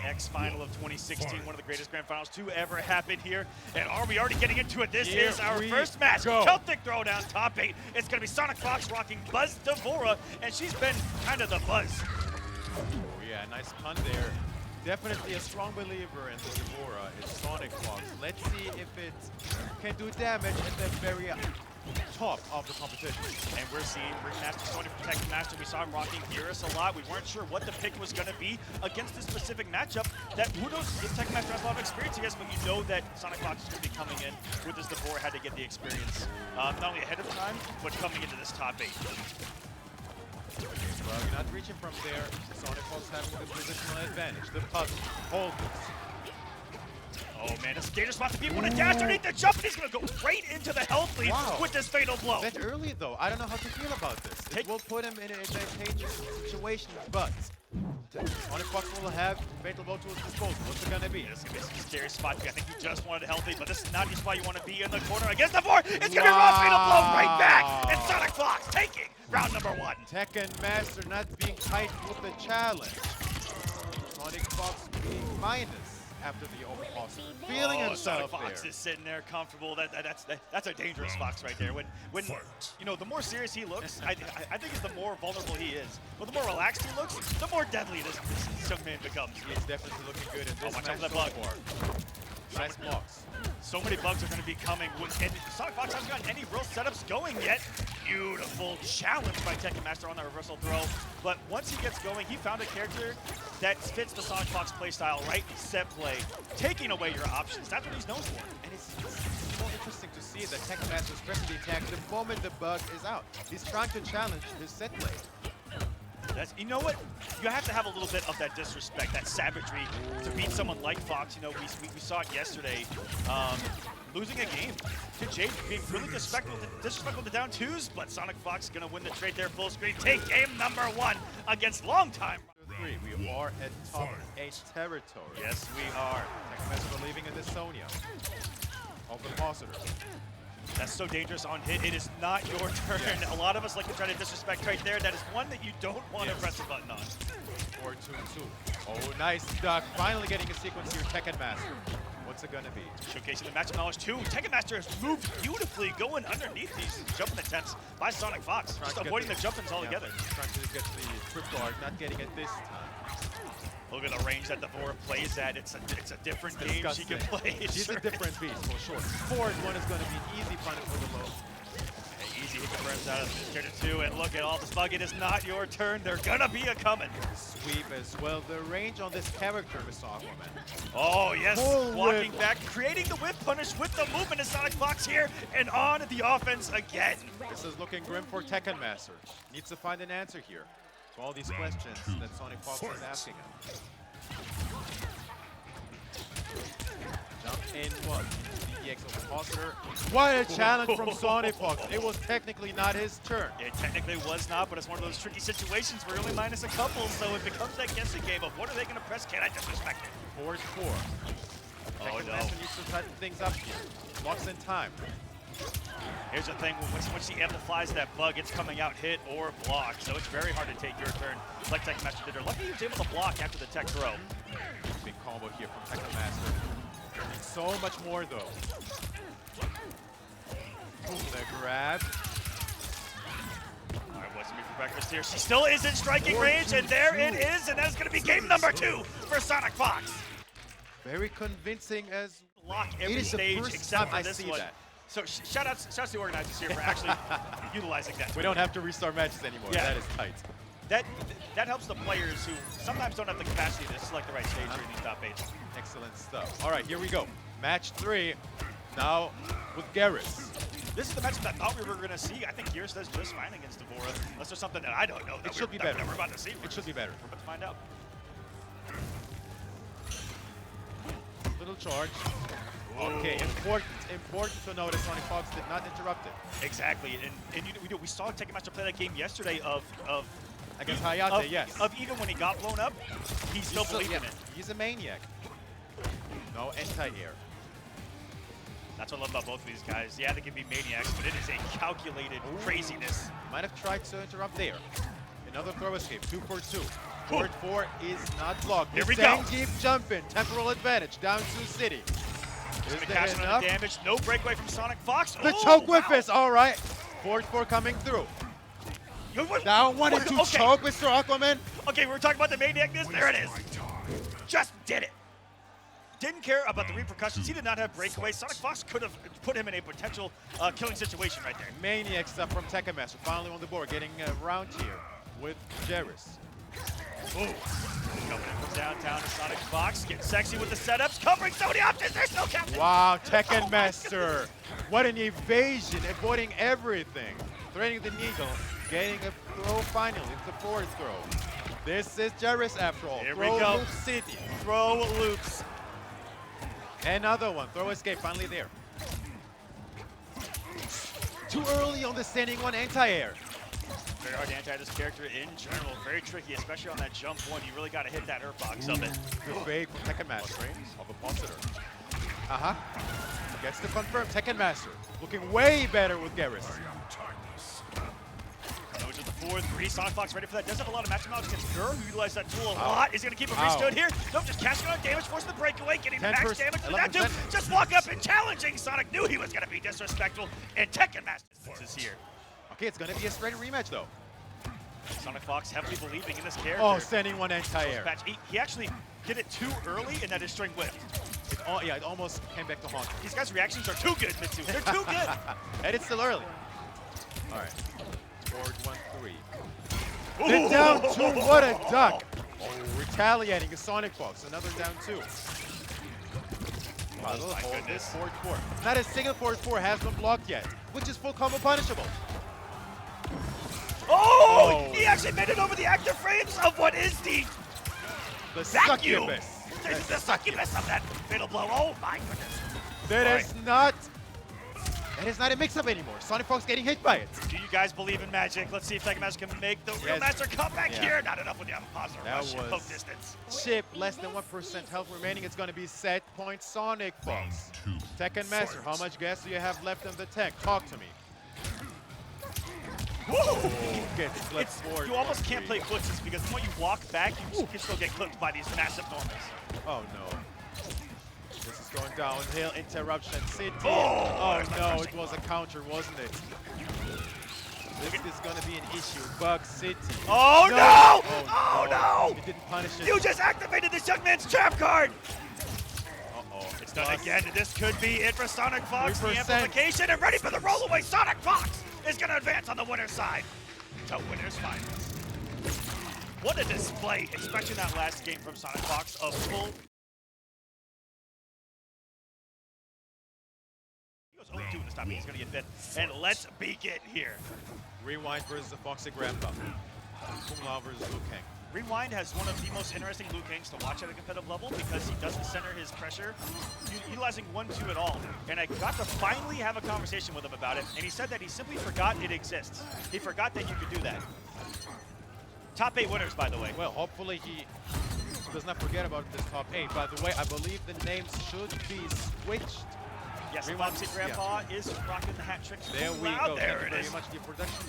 X final of 2016, one of the greatest grand finals to ever happen here. And are we already getting into it? This is our first match. Celtic Throwdown top 8. It's going to be SonicFox rocking Buzz Devora, and she's been kind of the buzz. Oh yeah, nice pun there. Definitely a strong believer in the Devora is SonicFox. Let's see if it can do damage at the very top of the competition. And we're seeing Ringmaster Sonya from Tekken Master. We saw him rocking Geras a lot. We weren't sure what the pick was going to be against this specific matchup. That who knows if Tekken Master has a lot of experience against, but you know that SonicFox is going to be coming in with this Devora, had to get the experience. Not only ahead of time, but coming into this top 8. Well, you're not reaching from there. SonicFox having the positional advantage. The puzzle. Hold this. Oh man, this dangerous spot to be able to dash underneath the jump, and he's gonna go right into the health lead with this fatal blow. That early though, I don't know how to feel about this. It will put him in an advantageous situation, but SonicFox will have fatal blow to his disposal. What's it gonna be? This is gonna be a scary spot. I think he just wanted a health lead, but this is not the spot you want to be in the corner against the 4. It's gonna be raw fatal blow right back, and SonicFox taking round number 1. Tekken Master not being tight with the challenge. SonicFox being minus after the overpass, feeling himself SonicFox is sitting there comfortable. That's a dangerous Fox right there. When you know, the more serious he looks, I think it's the more vulnerable he is. But the more relaxed he looks, the more deadly this young man becomes. He is definitely looking good in this watch match out for that bug. Nice blocks. So many bugs are going to be coming, and SonicFox hasn't gotten any real setups going yet. Beautiful challenge by Tekken Master on that reversal throw. But once he gets going, he found a character that fits the SonicFox playstyle, right? Set play, taking away your options. That's what he's known for. And it's so interesting to see that Tekken Master is pressing the attack the moment the bug is out. He's trying to challenge his set play. You know what? You have to have a little bit of that disrespect, that savagery to beat someone like Fox. You know, we saw it yesterday, losing a game to Jade, being really disrespectful to down 2s, but SonicFox gonna win the trade there full screen. Take game number 1 against longtime. We are at top 8 territory. Yes, we are. Tekken Master believing in the Sonya. Open positor. That's so dangerous on hit. It is not your turn. Yes. A lot of us like to try to disrespect right there. That is one that you don't want to press a button on. Or 2-2. Oh, nice duck. Finally getting a sequence here, Tekken Master. What's it gonna be? Showcasing the match knowledge too. Tekken Master has moved beautifully, going underneath these jumping attempts by SonicFox. Just avoiding the jump-ins altogether. Trying to get the trip guard, not getting it this time. Look at the range that Devora plays at. It's a different game she can play. She's a different beast, for sure. Forward one is going to be an easy punish for the low. Okay, easy hit confirms out of this character too. And look at all this bug. It is not your turn. They're gonna be a coming. Sweep as well. The range on this character is awful, man. Oh yes, walking back, creating the whip punish with the movement of SonicFox here, and on the offense again. This is looking grim for Tekken Master. Needs to find an answer here to all these questions that SonicFox is asking him. Jump in one. DX overpositor. What a challenge from SonicFox. It was technically not his turn. It technically was not, but it's one of those tricky situations where you're only minus a couple, so it becomes that guessing game of what are they going to press? Can I disrespect it? 4-4. Tekken Master needs to tighten things up here. Blocks in time. Here's the thing, once she amplifies that bug, it's coming out hit or block, so it's very hard to take your turn, like Tekken Master did her. Lucky he was able to block after the tech throw. Big combo here from Tekken Master. So much more though. The grab. All right, what's me for breakfast here? She still is in striking range, and there it is, and that's going to be game number 2 for SonicFox. Very convincing as block every stage except for this one. So shout out to the organizers here for actually utilizing that. We don't have to restart matches anymore. Yeah. That is tight. That helps the players who sometimes don't have the capacity to select the right stage during these top 8s. Excellent stuff. All right, here we go. Match 3. Now with Geras. This is the match that I thought we were going to see. I think Geras does just fine against Devora. Unless there's something that I don't know. It should be better. That we're about to see. It should be better. We're about to find out. Little charge. Okay, important to notice SonicFox did not interrupt it. Exactly, and we saw Tekken Master play that game yesterday of against Hayatei, yes. Of even when he got blown up, he still believed in it. He's a maniac. No anti-air. That's what I love about both of these guys. Yeah, they can be maniacs, but it is a calculated craziness. Might have tried to interrupt there. Another throw escape, 2 for 2. Board 4 is not blocked. Here we Tsung go. keep jumping. Temporal advantage down to City. Is Gonna there cash in on enough? the damage. No breakaway from SonicFox. The Oh, choke whiff wow. is all right. Board 4 coming through. Down 1 and 2 Okay. choke, Mr. Aquaman. Okay, we were talking about the maniacness. There it is. Just did it. Didn't care about the repercussions. He did not have breakaway. SonicFox could have put him in a potential killing situation right there. Maniac stuff from Tekken Master. Finally on the board, getting around here with Geras. Ooh. Coming in from downtown to SonicFox. Getting sexy with the setups. Covering so many options. There's no counting. Wow, Tekken Oh, Master. What an evasion, avoiding everything. Threading the needle, getting a throw finally. It's a forward throw. This is Geras after all. Here we Throw go. loop City. Throw loops. Another one. Throw escape. Finally there. Too early on the standing one anti-air. Very hard to anti this character in general. Very tricky, especially on that jump one. You really got to hit that box of it. Good fake from Tekken Master of a positor. Gets to confirm. Tekken Master looking way better with Geras. Goes with the 4-3. SonicFox ready for that. Does have a lot of match amounts against Gur, who utilized that tool a lot. Is going to keep him restood here. Nope, just cashing on damage, forcing the breakaway, getting the max damage to that too. Just walk up and challenging. Sonic knew he was going to be disrespectful, and Tekken Master is here. Okay, it's going to be a straight rematch though. SonicFox heavily believing in this character. Oh, sending one anti-air. He actually did it too early, and that his string whipped. Yeah, it almost came back to haunt. These guys' reactions are too good, Mitsu. They're too good. And it's still early. All right. Board 1-3. Then down 2. What a duck. Retaliating is SonicFox. Another down 2. Puzzle, my hold goodness. this board 4. Not a single board 4 has been blocked yet, which is full combo punishable. Oh! He actually made it over the active frames of what is the vacuum. Succubus. The succubus of that fatal blow. Oh my goodness. That is not a mix-up anymore. SonicFox getting hit by it. Do you guys believe in magic? Let's see if Tekken Master can make the real master comeback here. Not enough with the positive rush and poke distance. Chip, less than 1% health remaining. It's going to be set point SonicFox. Tekken Master, how much gas do you have left in the tank? Talk to me. Gets flipped forward. You almost can't play footsies because when you walk back, you can still get clipped by these massive normals. Oh no. This is going downhill. Interruption City. Oh no, it was a counter, wasn't it? This is going to be an issue. Bug City. Oh no! Oh no! It didn't punish it. You just activated this young man's trap card! Uh-oh. It's done again. This could be it for SonicFox. The 3%. amplification and ready for the rollaway. SonicFox is going to advance on the winner's side to Winners Finals. What a display, especially in that last game from SonicFox of full. He goes 0-2 in this time. He's going to get bit. And let's begin here. Rewind versus the F0xyGrampa. Kung Lao versus Kang. Rewind has one of the most interesting Liu Kangs to watch at a competitive level because he doesn't center his pressure, utilizing 1-2 at all. And I got to finally have a conversation with him about it, and he said that he simply forgot it exists. He forgot that you could do that. Top 8 winners, by the way. Well, hopefully he does not forget about this top 8. By the way, I believe the names should be switched. Yes, F0xy Grampa is rocking the hat trick. There we Wow, go. there Thank you it is. very much for your production.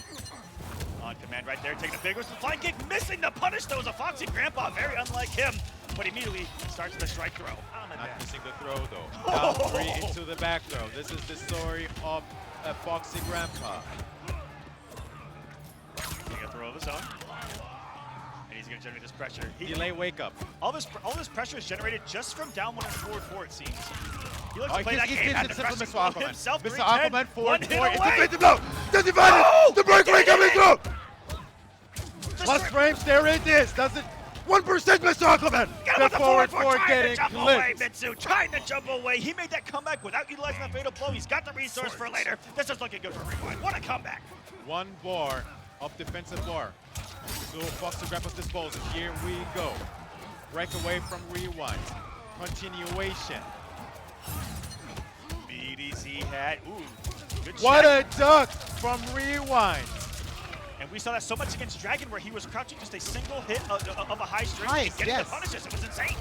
On command right there, taking a big risk. The flying kick, missing the punish though. Is a F0xy Grampa, very unlike him. But immediately starts the strike throw. Not missing the throw though. Down 3 into the back throw. This is the story of F0xy Grampa. Taking a throw of his own. And he's going to generate this pressure. Delay wake up. All this pressure is generated just from down 1 and forward 4, it seems. He likes to Oh, play that game at the Mr. pressing Aquaman. himself. Mr. Aquaman forward 4. It's away. a great blow. Does he find it? The breakaway coming through. Plus frames, there it is. Does it? 1%, Mr. Aquaman. Get him with the forward 4, trying getting to jump away, clipped. Mitsu, trying to jump away. He made that comeback without utilizing that fatal blow. He's got the resource for later. This is looking good for Rewind. What a comeback. 1 bar of defensive bar. So F0xy's Grampa's disposal. Here we go. Break away from Rewind. Continuation. BDC hat. Ooh, good What check. a duck from Rewind. And we saw that so much against Dragon where he was crouching just a single hit of a high string Nice, and getting yes. the punishes. It was insane.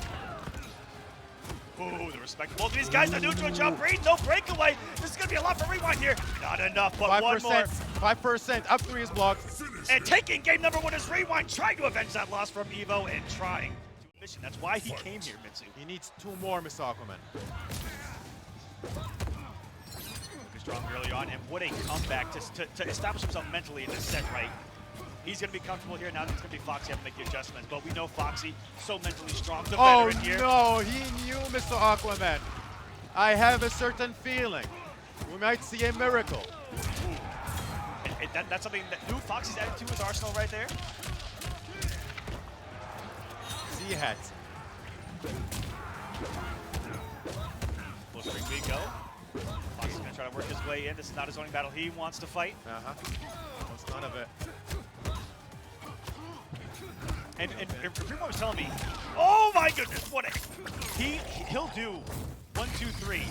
Ooh, the respect of both of these guys. The neutral jump read, no breakaway. This is going to be a lot for Rewind here. Not enough, but 5%. one more. 5%, up 3 is blocked. And taking game number 1 is Rewind, trying to avenge that loss from Evo and trying to mission. That's why he came here, Mitsu. He needs 2 more, Mr. Aquaman. Looking strong early on, and what a comeback to establish himself mentally in this set, right? He's going to be comfortable here. Now it's going to be Foxy having to make the adjustments, but we know Foxy, so mentally strong, the veteran here. Oh no, he knew, Mr. Aquaman. I have a certain feeling. We might see a miracle. That's something that new Foxy's added to his arsenal right there. Z-hat. Full string we go. Foxy's going to try to work his way in. This is not his own battle he wants to fight. That's none of it. And Primo was telling me, oh my goodness, what a, he'll do 1, 2, 3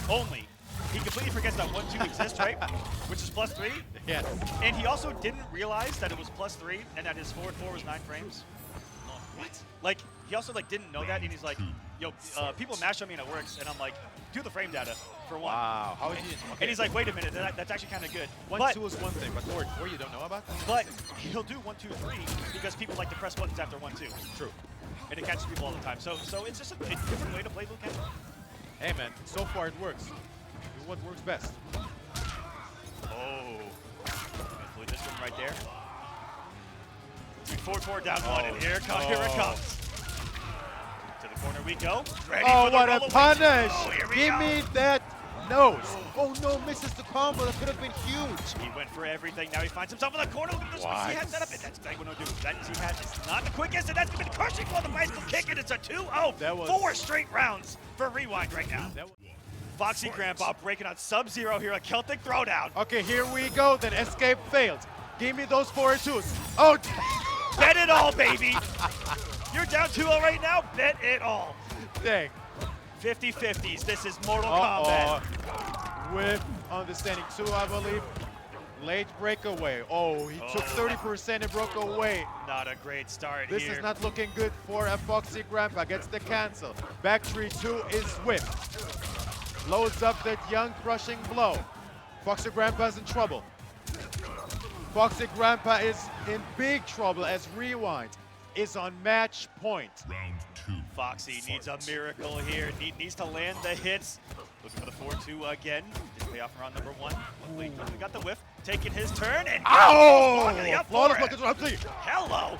only. He completely forgets that 1, 2 exists, right? Which is +3. Yes. And he also didn't realize that it was +3 and that his forward 4 was 9 frames. What? Like, he also like didn't know that, and he's like, yo, people mash on me and it works, and I'm like, do the frame data for 1. Wow. How is he? Okay. And he's like, wait a minute, that's actually kind of good. 1, 2 is one thing, but forward 4 you don't know about? But he'll do 1, 2, 3 because people like to press buttons after 1, 2. True. And it catches people all the time. So it's just a different way to play Liu Kang. Hey man, so far it works. Do what works best. Oh. Hopefully this one right there. Forward, down 1, and here it comes. To the corner we go. Ready for the what a punish! Oh, Give me that nose. Oh no, misses the combo. That could have been huge. He went for everything. Now he finds himself in the corner. Look at this one. Z-hat set up, and that's exactly what he'll do. That Z-hat is not the quickest, and that's been crushing for the bicycle kick, and it's a 2-0. 4 straight rounds for Rewind right now. Foxy Grampa breaking on Sub-Zero here, a Celtic throwdown. Okay, here we go. Then escape failed. Give me those 4-2s. Oh, bet it all, baby. You're down 2-0 right now. Bet it all. dang. 50-50s. This is Mortal Kombat. With understanding 2, I believe. Late breakaway. Oh, he took 30% and broke away. Not a great start This here. is not looking good for F0xy Grampa. Gets the cancel. Back 3-2 is whipped. Loads up that young crushing blow. F0xy Grampa's in trouble. F0xy Grampa is in big trouble as Rewind is on match point. Round 2. Foxy needs a miracle here. Needs to land the hits. Looking for the 4-2 again. Didn't pay off around number 1. Luckily, got the whiff. Taking his turn and Flawless block control, please. Hello.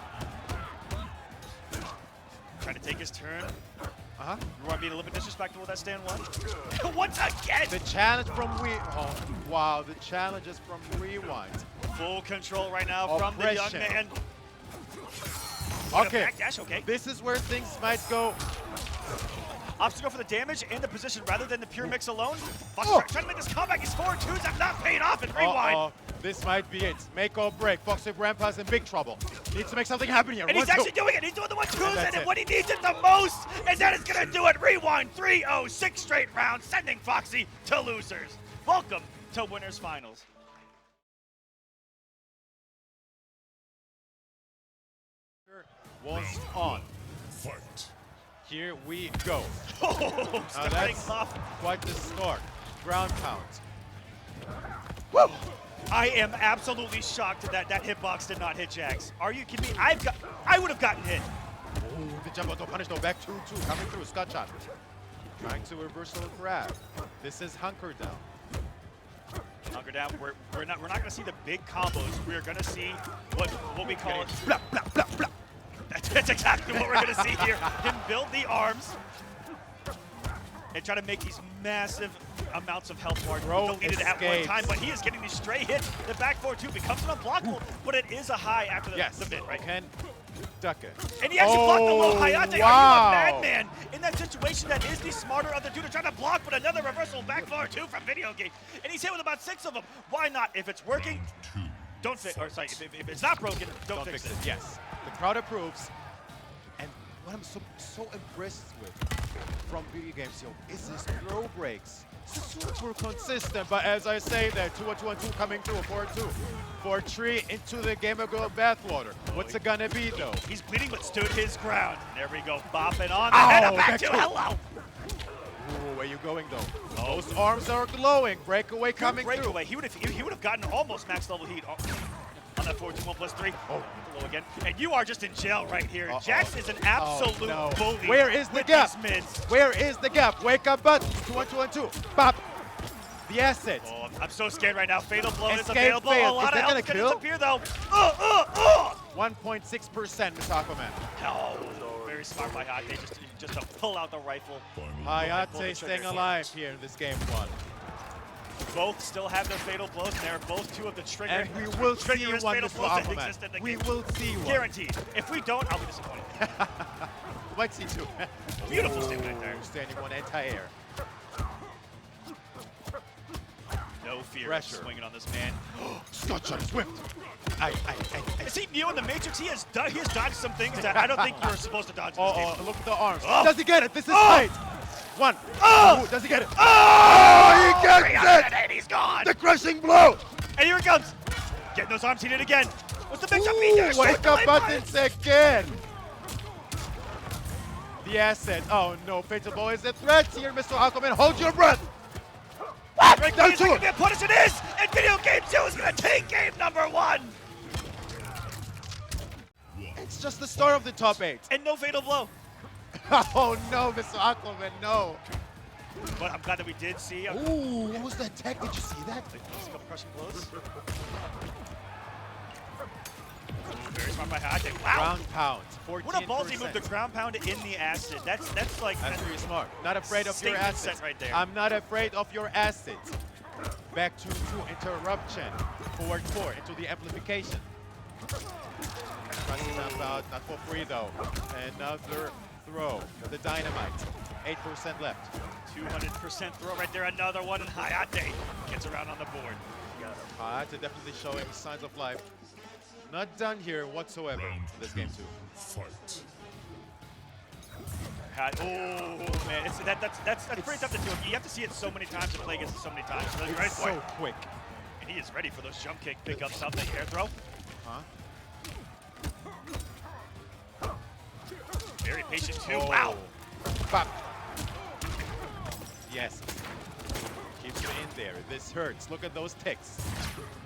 Trying to take his turn. Rewind being a little bit disrespectful with that stand 1. Once again. The challenge from wow, the challenge is from Rewind. Full control right now from the young man. Okay. Backdash, okay. This is where things might go. Opts to go for the damage and the position rather than the pure mix alone. Foxy trying to make this comeback. His 4-2s have not paid off in Rewind. This might be it. Make or break. F0xy Grampa's in big trouble. Needs to make something happen here. And he's actually doing it. He's doing the 1-2s, and what he needs it the most, and that is going to do it. Rewind 3-0, 6 straight rounds, sending Foxy to losers. Welcome to Winners Finals. Was on. Fight. Here we go. Starting off. Quite the start. Ground pound. Woo! I am absolutely shocked that hitbox did not hit Jax. Are you kidding me? I would have gotten hit. Oh, the jump auto punish though. Back 2-2 coming through. Scott shot. Trying to reversal grab. This is hunker down. Hunker down. We're not going to see the big combos. We're going to see what we call it. Blah, blah, blah, blah. That's exactly what we're going to see here. Him build the arms and try to make these massive amounts of health bars deleted at one time, but he is getting these stray hits. The back 4-2 becomes an unblockable, but it is a high after the mid, right? Can duck it. And he actually blocked the low Hayatei. Wow. Are you a madman? In that situation, that is the smarter of the two to try to block, but another reversal back 4-2 from VideoGame. And he's hit with about 6 of them. Why not? If it's working, don't fix it. Or sorry, if it's not broken, don't fix it. Yes. The crowd approves, and what I'm so impressed with from VideoGamezYo is his throw breaks. Super consistent, but as I say that, 2-2-2 coming through, 4-2. 4-3 into the Game of Gold bathwater. What's it gonna be though? He's bleeding but stood his ground. There we go, bopping on the head of back 2, hello! Ooh, where you going though? Oh. Those arms are glowing. Breakaway coming through. Breakaway. He would have gotten almost max level heat on that 4-2-1+3. Oh, low again. And you are just in jail right here. Jax is an absolute bully. Where is the gap? Where is the gap? Wake up button. 2-1-2-1-2. Bop. The asset. Oh, I'm so scared right now. Fatal blow is Escape available. failed. A lot Is of that health gonna gonna kill? disappear though. 1.6%, Mr. Aquaman. Oh, very smart by Hayatei just to pull out the rifle. Hayatei staying alive here in this game one. Both still have their fatal blows, and they're both two of the trigger. And we will see triggerous one, fatal Mr. blows that Aquaman. exist in the We game. will see one. Guaranteed. If we don't, I'll be disappointed. Might see two. Beautiful statement right there. Standing one anti-air. No fear Pressure. swinging on this man. Scotch on Swift. Is he Neo in the Matrix? He has dodged some things that I don't think you're supposed to dodge in this game. Look at the arms. Oh. Does he get it? This is tight. One. Ooh, does he get it? Oh, he gets it! He's gone! The crushing blow. And here it comes. Getting those arms heated again. What's the mix-up beat there? Wake up buttons again. The asset. Oh no, Fatal Blow is a threat here, Mr. Aquaman. Hold your breath. Right, Down to it. Get punished it is! And VideoGamezYo is going to take game number 1! It's just the start of the top 8. And no fatal blow. Oh no, Mr. Aquaman, no. But I'm glad that we did see. Ooh, what was that tech? Did you see that? Just a couple crushing blows. Very smart by Hayatei. Wow. Ground pound, 14%. What a ballsy move, the ground pound in the acid. That's like... That's really smart. Not afraid of your statement assets. set right there. I'm not afraid of your assets. Back to interruption. Forward 4 into the amplification. Running out, not for free though. Another throw for the dynamite. 8% left. 200% throw right there. Another one, and Hayatei gets around on the board. Hayatei definitely showing signs of life. Not done here whatsoever in this game 2. Fight. Oh man, that's pretty tough to do. You have to see it so many times and play against it so many times. So you're ready for So it. quick. And he is ready for those jump kick pickups out the air throw. Huh? Very patient too. Oh. Wow. Pop. Yes. Keeps you in there. This hurts. Look at those ticks.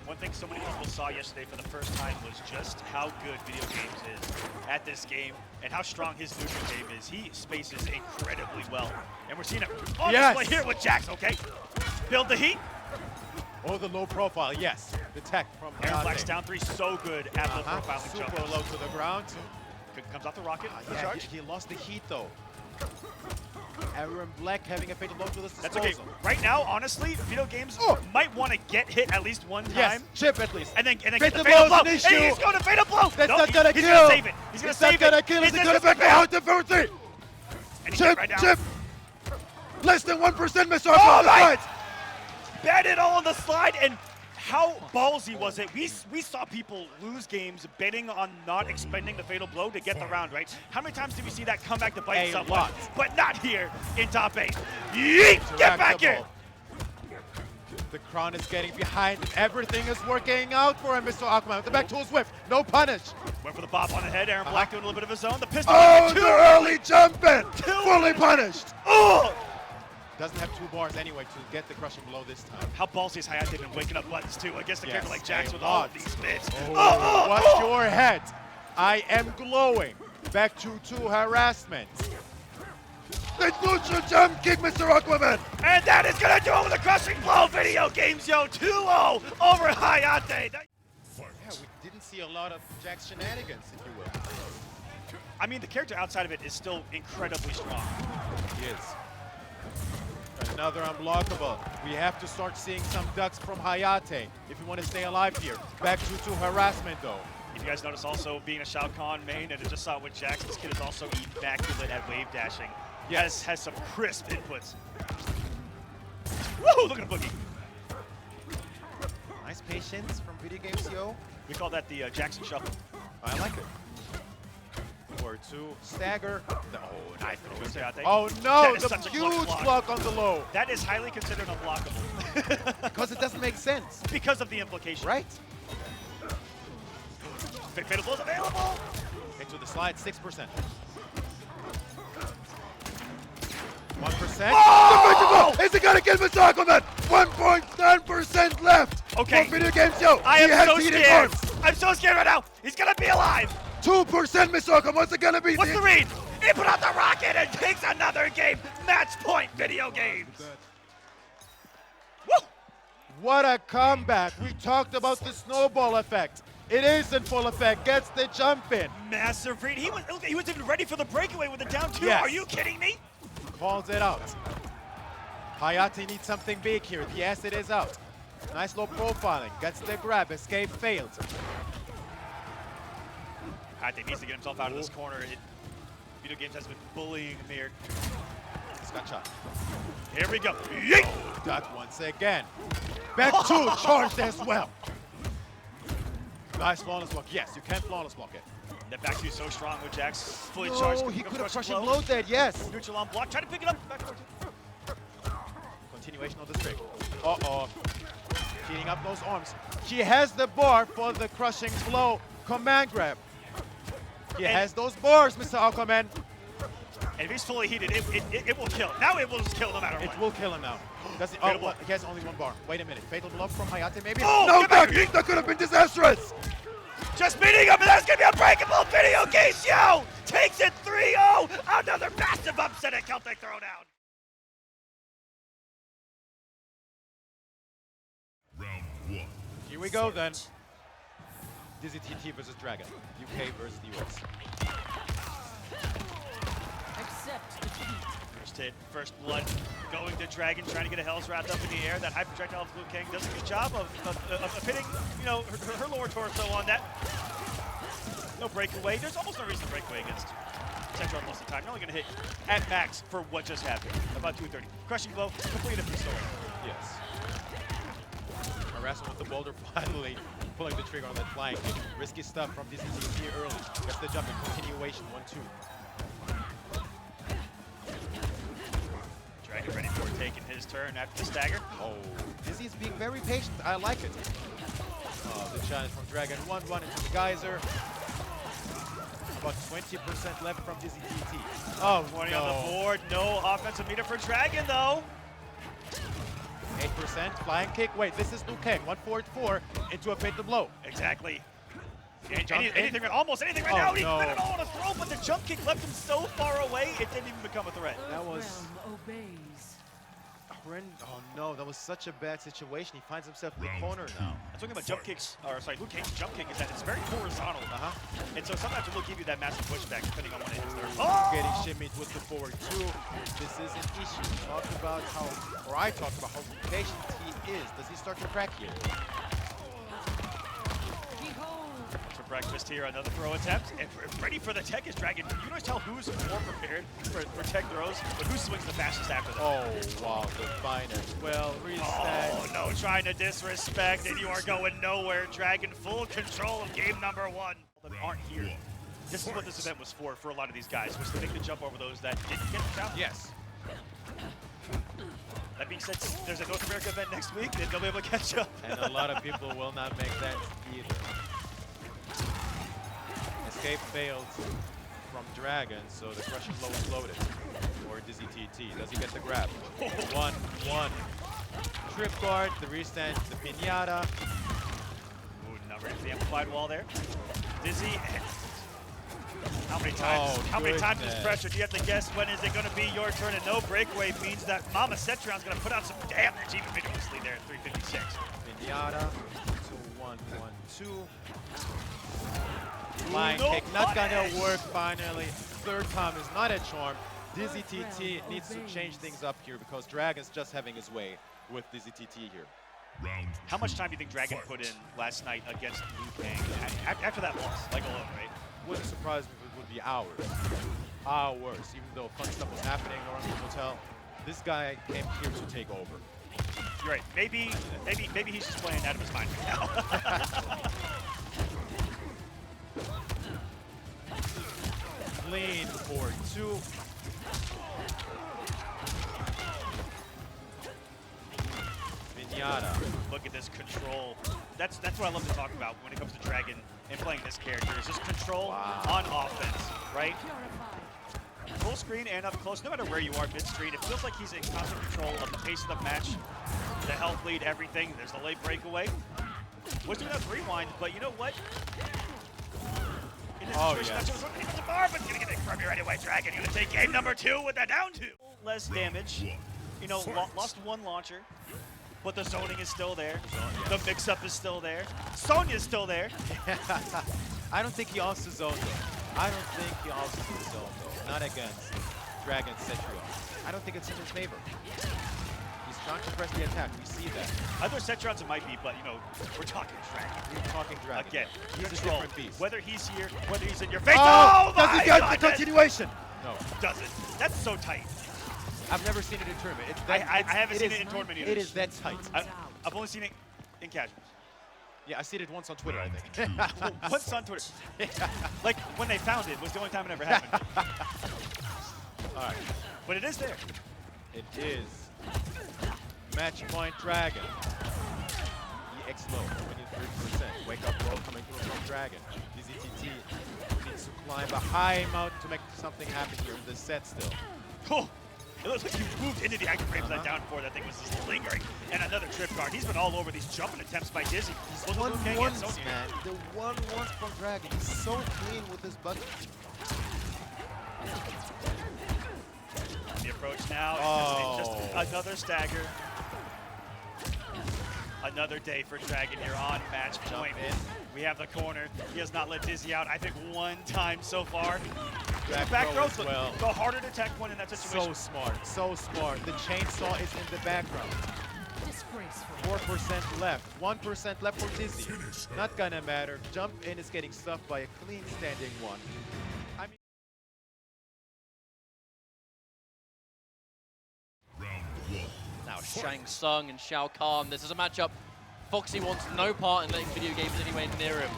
One thing so many people saw yesterday for the first time was just how good VideoGames is at this game and how strong his neutral game is. He spaces incredibly well. And we're seeing it on display here with Jax, okay? Build the heat. Oh, the low profile, yes. The tech from Erron Hayatei. Black's down 3, so good at low profiling Super jump. low to the ground. Comes off the rocket. Yeah, charge. he lost the heat though. Erron Black having a fatal blow to this That's disposal. okay. Right now, honestly, VideoGames might want to get hit at least one time. Yes, chip at least. And then get Fatal the fatal blow's blow. an issue. Hey, he's going to fatal blow. That's no, not gonna he's kill. Gonna save it. He's going to save it. Not gonna kill. He's gonna back out to 40. And he's Chip, right down. chip. Less than 1%, Mr. Oh, right. Batted all on the slide, and how ballsy was it? We saw people lose games betting on not expending the fatal blow to get the round, right? How many times did we see that come back to bite A someone? lot. But not here in top 8. Yeet! Get back here! The crown is getting behind. Everything is working out for him, Mr. Aquaman. The back to Swift. No punish. Went for the bop on the head. Erron Black doing a little bit of his own. The pistol. Oh, the early jumping. Fully punished. Oh! Doesn't have 2 bars anyway to get the crushing blow this time. How ballsy has Hayatei been waking up buttons too against a character like Jax with a all lot. of these bits. Watch your head. I am glowing. Back to 2 harassment. The neutral jump kick, Mr. Aquaman. And that is going to do it with a crushing blow. VideoGamezYo 2-0 over Hayatei. Yeah, we didn't see a lot of Jack's shenanigans, if you will. I mean, the character outside of it is still incredibly strong. He is. Another unblockable. We have to start seeing some ducks from Hayatei if you want to stay alive here. Back to 2 harassment, though. If you guys notice, also being a Shao Kahn main, and I just saw it with Jax, this kid is also immaculate at wave dashing. Yes. Has some crisp inputs. Woo! Look at the boogie. Nice patience from VideoGamezYo. We call that the Jackson shuffle. I like it. 4-2 stagger. No, nice. Oh, Oh no, the the huge block on the low. That is highly considered unblockable. Because it doesn't make sense. Because of the implication. Right? Fatal blows available. Into the slide, 6%. 1%. Oh! Is he gonna kill Mr. Aquaman? 1.9% left Okay. for VideoGamezYo. I am so heated scared. arms. I'm so scared right now. He's gonna be alive. 2%, Mr. Aquaman. What's it gonna be? What's the read? He put out the rocket and takes another game. Match point, Video Games. Woo! What a comeback. We talked about the snowball effect. It is in full effect. Gets the jump in. Massive read. He was even ready for the breakaway with the down two. Yes. Are you kidding me? Calls it out. Hayatei needs something big here. Yes, it is out. Nice low profiling. Gets the grab. Escape failed. Hayatei needs to get himself out of this corner. Video Games has been bullying him here. Scott shot. Here we go. Yeet! Got once again. Back two charged as well. Nice flawless block. Yes, you can flawless block it. That back two is so strong with Jax. Fully charged. Oh, he could have crushing crushing blow that, yes. Neutral on block. Try to pick it up. Back forward. Continuation of the streak. Uh-oh. Heating up those arms. He has the bar for the crushing blow command grab. He has those bars, Mr. Aquaman. And if he's fully heated, it will kill. Now it will just kill no matter what. It will kill him now. Does he, he has only one bar. Wait a minute. Fatal blow from Hayatei, maybe? Oh, No, that could have been disastrous. Just beating him, and that's going to be unbreakable. VideoGamezYo takes it 3-0. Another massive upset at Celtic Throwdown. Round one. Here we go then. DizzyTT versus Dragon. UK versus the US. Accept defeat. First hit, first blood, going to Dragon, trying to get a Hell's Wrath up in the air. That high projectile of Kang does a good job of hitting, you know, her lower torso on that. No breakaway. There's almost no reason to break away against Cetrion most of the time. You're only going to hit at max for what just happened. About 230. Crushing blow, completely different story. Yes. Harassment with the boulder, finally pulling the trigger on that flying kick. Risky stuff from DizzyTT early. Gets the jump in continuation, 1-2. Dragon ready for taking his turn after the stagger. Oh, Dizzy is being very patient. I like it. The challenge from Dragon, 1-1 into the geyser. About 20% left from DizzyTT. Oh, 20 on the board. No offensive meter for Dragon, though. 8%, flying kick. Wait, this is Liu Kang. 1-4-4 into a fatal blow. Exactly. Almost anything right Oh, now. He no. put it all on a throw, but the jump kick left him so far away, it didn't even become a threat. That was Realm obeys. horrendous. Oh no, that was such a bad situation. He finds himself in the corner now. I'm talking about jump kicks, or sorry, Liu Kang's jump kick is that it's very horizontal. And so sometimes it will give you that massive pushback depending on when it hits there. Oh! Getting shimmied with the forward two. This is an issue. Talked about how, or I talked about how patient he is. Does he start to crack here? For breakfast here, another throw attempt. And ready for the tech is Dragon. You notice tell who's more prepared for tech throws, but who swings the fastest after them. Oh, wow, the finest. Well, reset. Oh, no, trying to disrespect, and you are going nowhere. Dragon, full control of game number one. That aren't here. This is what this event was for a lot of these guys, was to make the jump over those that didn't get the jump. Yes. That being said, there's a North America event next week, and they'll be able to catch up. And a lot of people will not make that either. Escape failed from Dragon, so the crushing blow is loaded. Or DizzyTT. Does he get the grab? 1-1. Trip guard, the restand, the pinata. Ooh, not ready for the amplified wall there. Dizzy. How many times? Oh, how many times is goodness. pressure? Do you have to guess when is it going to be your turn? And no breakaway means that Mama Cetrion's going to put out some damage, even vigorously there at 356. Pinata. 2-1-1-2. Flying no kick, not gonna punish. work finally. Third time is not a charm. DizzyTT needs to change things up here because Dragon's just having his way with DizzyTT here. Round How much time do you think Dragon put in last night against Liu Kang after that loss, like alone, right? Wouldn't surprise me if it would be hours. Hours, even though fun stuff was happening around the hotel. This guy came here to take over. You're right. Maybe he's just playing out of his mind right now. Clean for 2. Pinata. Look at this control. That's what I love to talk about when it comes to Dragon and playing this character. Is just control on offense, right? full screen and up close, no matter where you are mid-screen, it feels like he's in constant control of the pace of the match, the health lead, everything. There's the late breakaway. Was doing that rewind, but you know what? In this situation, that's just what the bar, but he's gonna get it from you right away, Dragon. You're gonna take game number 2 with a down 2. Less damage. You know, lost one launcher, but the zoning is still there. The mix-up is still there. Sonya is still there. I don't think he also zone though. I don't think he also zone though. Not against Dragon Cetrion. I don't think it's in his favor. He's trying to press the attack. We see that. Other Cetrions it might be, but you know, we're talking Dragon. We're talking Dragon. Again, he's control. a different beast. Whether he's here, whether he's in your face. Oh, my does he get the goodness! continuation? No. Doesn't. That's so tight. I've never seen it in tournament. I haven't seen it in tournament either. It is that tight. I've only seen it in casuals. Yeah, I seen it once on Twitter, I think. Once on Twitter. Like, when they found it was the only time it ever happened. All right. But it is there. It is. Match point Dragon. EX low, 23%. Wake up low coming through from Dragon. DizzyTT needs to climb a high mountain to make something happen here in this set still. Cool. It looks like you moved into the active frame for that down 4. That thing was just lingering. And another trip guard. He's been all over these jumping attempts by Dizzy. He's one ones, man. The one ones from Dragon. He's so clean with his button. The approach now is just another stagger. Another day for Dragon here on match point. We have the corner. He has not let Dizzy out, I think, one time so far. Back throws the harder to tech one in that situation. So smart, so smart. The chainsaw is in the background. Disgraceful. 4% left, 1% left for Dizzy. Not gonna matter. Jump in is getting stuffed by a clean standing one. I mean, now Shang, Tsung, and Shao Kahn. This is a matchup Foxy wants no part in letting video games anywhere near him.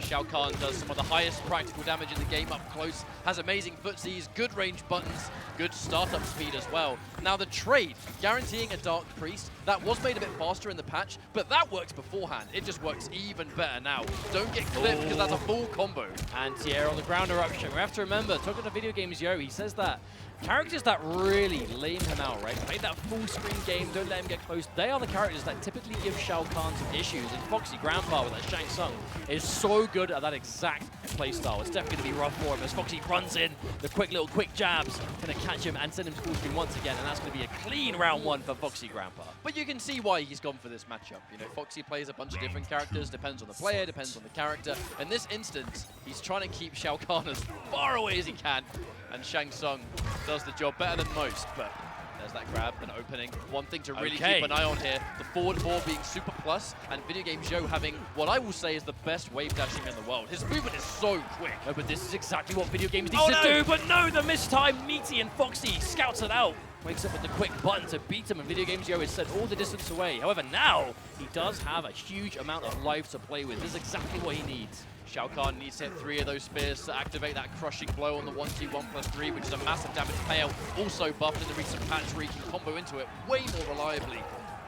Shao Kahn does some of the highest practical damage in the game up close, has amazing footsies, good range buttons, good startup speed as well. Now the trade, guaranteeing a Dark Priest, that was made a bit faster in the patch, but that works beforehand. It just works even better now. Don't get clipped because that's a full combo. Anti-air on the ground eruption. We have to remember, talking to VideoGamezYo, he says that characters that really lame him out, right? Play that full screen game, don't let him get close. They are the characters that typically give Shao Kahn some issues. And F0xy Grampa with that Shang Tsung is so good at that exact playstyle. It's definitely going to be rough for him as F0xy runs in. The quick jabs going to catch him and send him to full screen once again. And that's going to be a clean round 1 for F0xy Grampa. But you can see why he's gone for this matchup. You know, F0xy plays a bunch of different characters, depends on the player, depends on the character. In this instance, he's trying to keep Shao Kahn as far away as he can. And Shang Tsung does the job better than most, but there's that grab and opening. One thing to really keep an eye on here, the forward 4 being super plus, and VideoGamezYo having what I will say is the best wave dashing in the world. His movement is so quick. No, but this is exactly what video games need to do, but no, the mistime, Meaty and F0xy scouts it out. Wakes up with the quick button to beat him, and VideoGamezYo is sent all the distance away. However, now he does have a huge amount of life to play with. This is exactly what he needs. Shao Kahn needs to hit 3 of those spears to activate that crushing blow on the 1-2-1+3, which is a massive damage payout. Also buffed in the recent patch where he can combo into it way more reliably.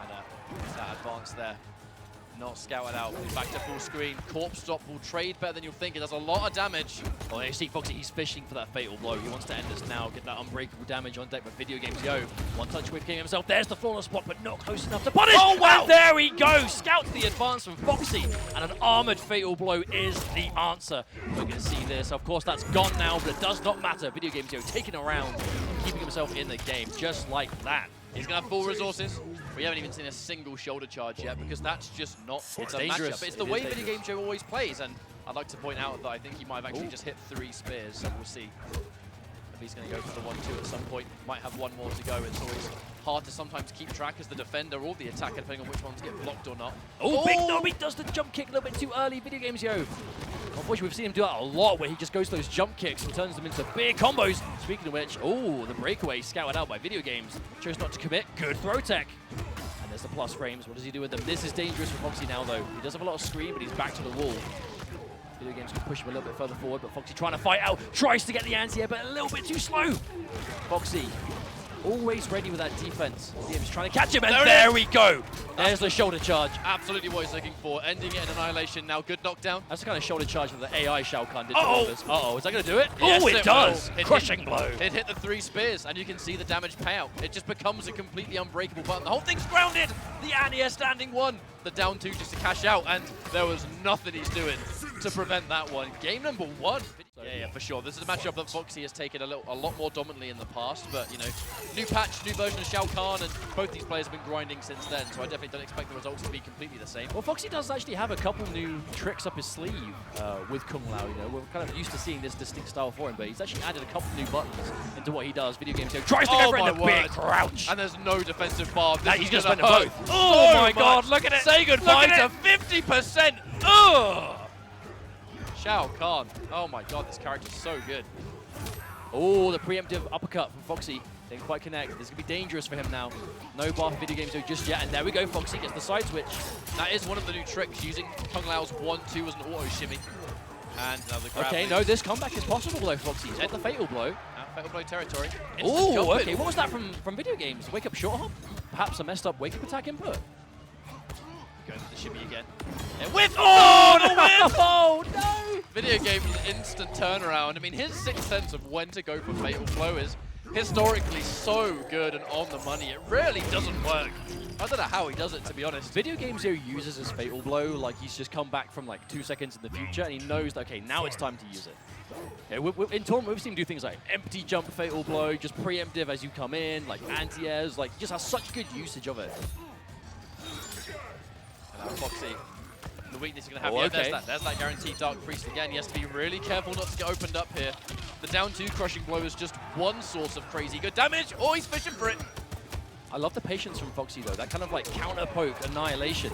And that advance there, not scouted out. Back to full screen. Corpse drop will trade better than you'll think. It does a lot of damage. Well, you see F0xy, he's fishing for that fatal blow. He wants to end this now, get that unbreakable damage on deck, but VideoGamezYo, one touch with King himself. There's the flawless spot, but not close enough to punish. Oh, wow. And there he goes. Scouts the advance from F0xy, and an armored fatal blow is the answer. We're going to see this. Of course, that's gone now, but it does not matter. VideoGamezYo taking a round, keeping himself in the game, just like that. He's going to have full resources. We haven't even seen a single shoulder charge yet because that's just not the matchup. It's the way VideoGamezYo always plays, and I'd like to point out that I think he might have actually just hit 3 spears, so we'll see if he's going to go for the 1-2 at some point. Might have 1 more to go. It's always hard to sometimes keep track as the defender or the attacker, depending on which ones get blocked or not. Oh, big knob, he does the jump kick a little bit too early, VideoGamezYo. Unfortunately, we've seen him do that a lot, where he just goes to those jump kicks and turns them into big combos. Speaking of which, oh, the breakaway scouted out by VideoGames. Chose not to commit. Good throw tech. And there's the plus frames. What does he do with them? This is dangerous for F0xy now, though. He does have a lot of screen, but he's back to the wall. VideoGames can push him a little bit further forward, but F0xy trying to fight out. Tries to get the anti-air, but a little bit too slow. F0xy always ready with that defense. He's trying to catch him, and there we go. There's the shoulder charge. Absolutely what he's looking for. Ending it in annihilation now. Good knockdown. That's the kind of shoulder charge that the AI Shao Kahn did to Uh-oh. others. Uh-oh, is that going to do it? Yes, Oh, it does. will. Crushing blow. It hit the 3 spears, and you can see the damage payout. It just becomes a completely unbreakable button. The whole thing's grounded. The anti-air standing 1. The down 2 just to cash out, and there was nothing he's doing to prevent that one. Game number 1. Yeah, for sure. This is a matchup that Foxy has taken a lot more dominantly in the past, but you know, new patch, new version of Shao Kahn, and both these players have been grinding since then, so I definitely don't expect the results to be completely the same. Well, Foxy does actually have a couple new tricks up his sleeve with Kung Lao. You know, we're kind of used to seeing this distinct style for him, but he's actually added a couple new buttons into what he does. VideoGamezYo tries to go for the big crouch, and there's no defensive bar. He's just went to hurt both. So Oh my much. God! Look at it. Say goodbye Look to at 50%. Ugh. Shao Kahn. Oh my God, this character's so good. Oh, the preemptive uppercut from Foxy. Didn't quite connect. This is going to be dangerous for him now. No bar for VideoGamezYo just yet. And there we go. Foxy gets the side switch. That is one of the new tricks, using Kung Lao's 1-2 as an auto shimmy. And another grab. Okay, no, this comeback is possible though, Foxy. He's got the fatal blow. Fatal blow territory. Oh, okay. What was that from Video Games? Wake up short hop? Perhaps a messed up wake up attack input? Going for the shimmy again. And with Oh, the win! Oh, no! Video Games instant turnaround. I mean, his sixth sense of when to go for fatal blow is historically so good and on the money. It really doesn't work. I don't know how he does it, to be honest. VideoGamezYo uses his fatal blow like he's just come back from like 2 seconds in the future, and he knows that, okay, now it's time to use it. Yeah, in tournament, we've seen him do things like empty jump fatal blow, just preemptive as you come in, like anti-airs, like he just has such good usage of it. And now Foxy, the weakness he's going to have. Oh, Yeah, okay. there's that guaranteed Dark Priest again. He has to be really careful not to get opened up here. The down 2 crushing blow is just one source of crazy good damage. Oh, he's fishing for it. I love the patience from Foxy though, that kind of like counter poke annihilation.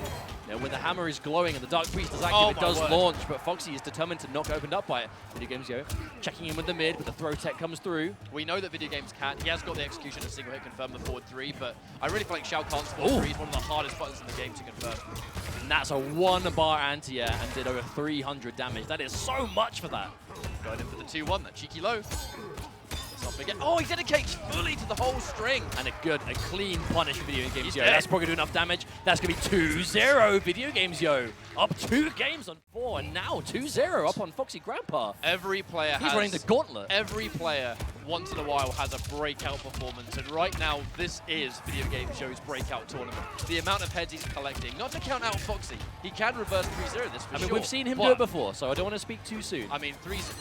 You know, when the hammer is glowing and the Dark Priest is active, it does launch, but Foxy is determined to not get opened up by it. VideoGamezYo checking in with the mid, but the throw tech comes through. We know that Video Games can. He has got the execution and single hit confirm the forward 3, but I really feel like Shao Kahn's forward 3 is one of the hardest buttons in the game to confirm. And that's a 1-bar anti-air and did over 300 damage. That is so much for that. Going in for the 2-1, that cheeky low. Oh, he dedicates fully to the whole string. And a clean punish for VideoGamezYo. dead. That's probably going to do enough damage. That's going to be 2-0 VideoGamezYo. Up 2 games on 4, and now 2-0 up on FoxxY Grampa. Every player He's running the gauntlet. Every player, once in a while, has a breakout performance. And right now, this is VideoGamezYo's breakout tournament. The amount of heads he's collecting. Not to count out Foxy. He can reverse 3-0 this for sure. I mean, we've seen him do it before, so I don't want to speak too soon. I mean,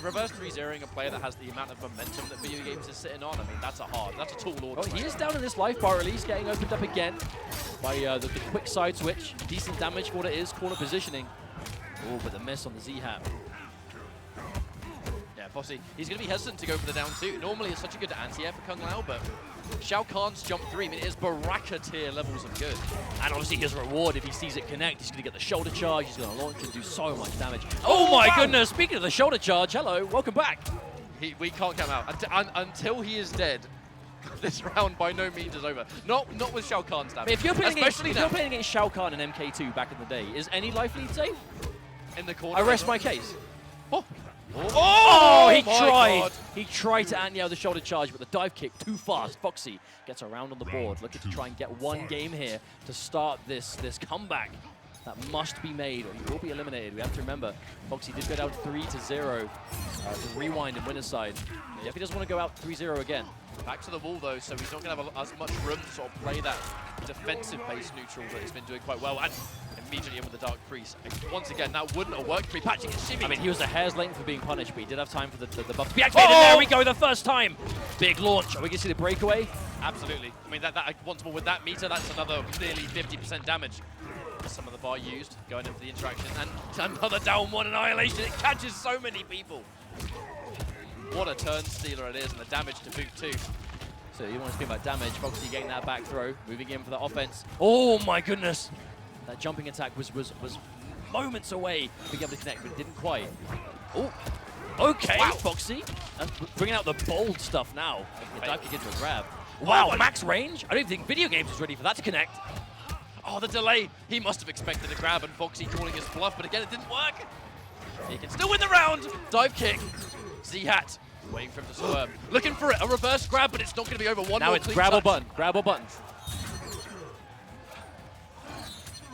reverse 3-0ing a player that has the amount of momentum that Video Games is sitting on. I mean, that's a tall order. Oh, he is down in this life bar release, getting opened up again by the quick side switch. Decent damage for what it is, corner positioning. Oh, but the miss on the Z-Hat. Yeah, Foxy, he's going to be hesitant to go for the down 2. Normally, it's such a good anti-air for Kung Lao, but Shao Kahn's jump 3, I mean, it is Baraka tier levels of good. And obviously his reward, if he sees it connect, he's going to get the shoulder charge, he's going to launch and do so much damage. Oh my goodness, speaking of the shoulder charge, hello, welcome back. We can't count out. Until he is dead, this round by no means is over. Not with Shao Kahn's damage. If you're playing Especially against Shao Kahn and MK2 back in the day, is any life lead safe? in the corner. I rest my case. Oh, he my tried. God. He tried to anti-out the shoulder charge, but the dive kick too fast. Foxy gets around on the board, looking to try and get one game here to start this comeback that must be made, or he will be eliminated. We have to remember, Foxy did go down 3-0 to rewind in winner's side. If he doesn't want to go out 3-0 again. Back to the wall, though, so he's not going to have as much room to sort of play that defensive-based neutral that he's been doing quite well. And immediately in with the Dark Priest. Once again, that wouldn't have worked. Pre-patching and shimmy. I mean, he was a hair's length for being punished, but he did have time for the buff to be activated. There we go, the first time. Big launch. Are we going to see the breakaway? Absolutely. I mean, that once more with that meter, that's another nearly 50% damage. Some of the bar used, going in for the interaction, and another down 1 annihilation. It catches so many people. What a turn stealer it is, and the damage to boot too. So you want to speak about damage, Foxy getting that back throw, moving in for the offense. Oh my goodness! That jumping attack was moments away being able to connect, but it didn't quite. Oh, okay, wow. Foxy. And bringing out the bold stuff now. The dive kick into a grab. Wow, max range? I don't think Video Games was ready for that to connect. Oh, the delay. He must have expected a grab and Foxy calling his bluff, but again, it didn't work. He can still win the round. Dive kick. Z-Hat Waiting for him to swerve. Looking for it, a reverse grab, but it's not going to be over. One Now more it's clean grab or touch. button, grab or button.